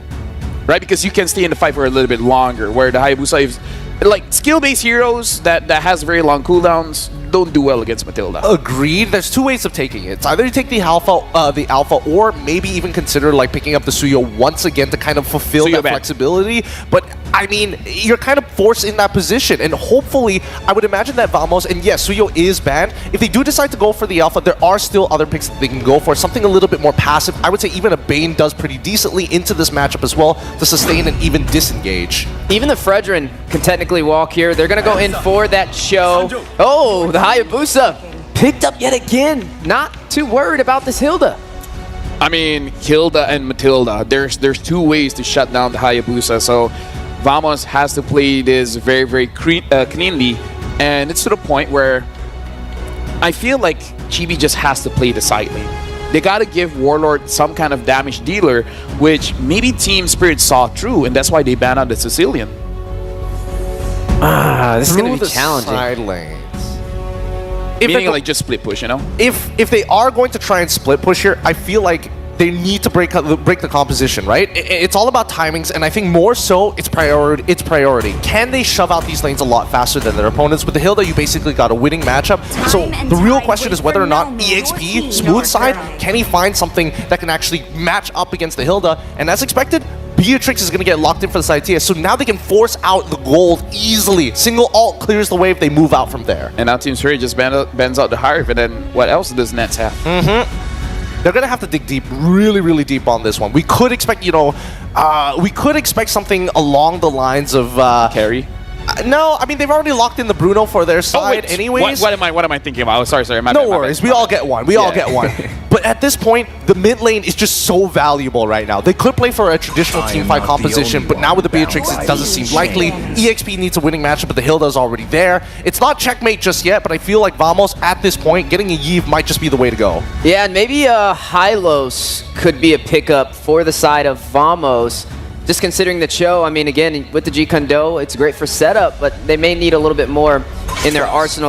right? Because you can stay in the fight for a little bit longer, where the Hayabusa is like skill-based heroes that has very long cooldowns don't do well against Matilda. Agreed. There's two ways of taking it. It's either you take the alpha, or maybe even consider like picking up the Suyo once again to kind of fulfill Suyo that ban. flexibility. But I mean, you're kind of forced in that position, and hopefully, I would imagine that Vamos, and yes, Suyo is banned. If they do decide to go for the alpha, there are still other picks that they can go for. Something a little bit more passive. I would say even a Bane does pretty decently into this matchup as well to sustain and even disengage. Even the Fredrin can technically walk here. They're going to go in for that show. Oh, the Hayabusa picked up yet again. Not too worried about this Hilda. I mean, Hilda and Matilda, there's two ways to shut down the Hayabusa, so Vamos has to play this very, very cleanly, and it's to the point where I feel like Chibi just has to play the side lane. They gotta give Warlord some kind of damage dealer, which maybe Team Spirit saw through, and that's why they banned out the Sicilian. This is going to be the challenging. Side lanes. Meaning like just split push, you know? If they are going to try and split push here, I feel like they need to break the composition, right? It's all about timings, and I think more so it's priority. Can they shove out these lanes a lot faster than their opponents? With the Hilda, you basically got a winning matchup. So the real question is whether or not EXP, smooth side, can he find something that can actually match up against the Hilda? And as expected, Beatrix is going to get locked in for the side TS, so now they can force out the gold easily. Single ult clears the way if they move out from there. And now Team Spirit just bends out the Hive, and then what else does Nets have? They're going to have to dig deep, really, really deep on this one. We could expect, we could expect something along the lines of... Carry? No, I mean, they've already locked in the Bruno for their side anyways. What am I thinking about? Oh, sorry. No worries. We all get one. We all get one. But at this point, the mid lane is just so valuable right now. They could play for a traditional teamfight composition, but now with the Beatrix, it doesn't seem likely. EXP needs a winning matchup, but the Hilda's already there. It's not checkmate just yet, but I feel like Vamos, at this point, getting a Yve might just be the way to go. Yeah, and maybe Hylos could be a pickup for the side of Vamos. Just considering the show, I mean, again, with the G Kondo, it's great for setup, but they may need a little bit more in their arsenal to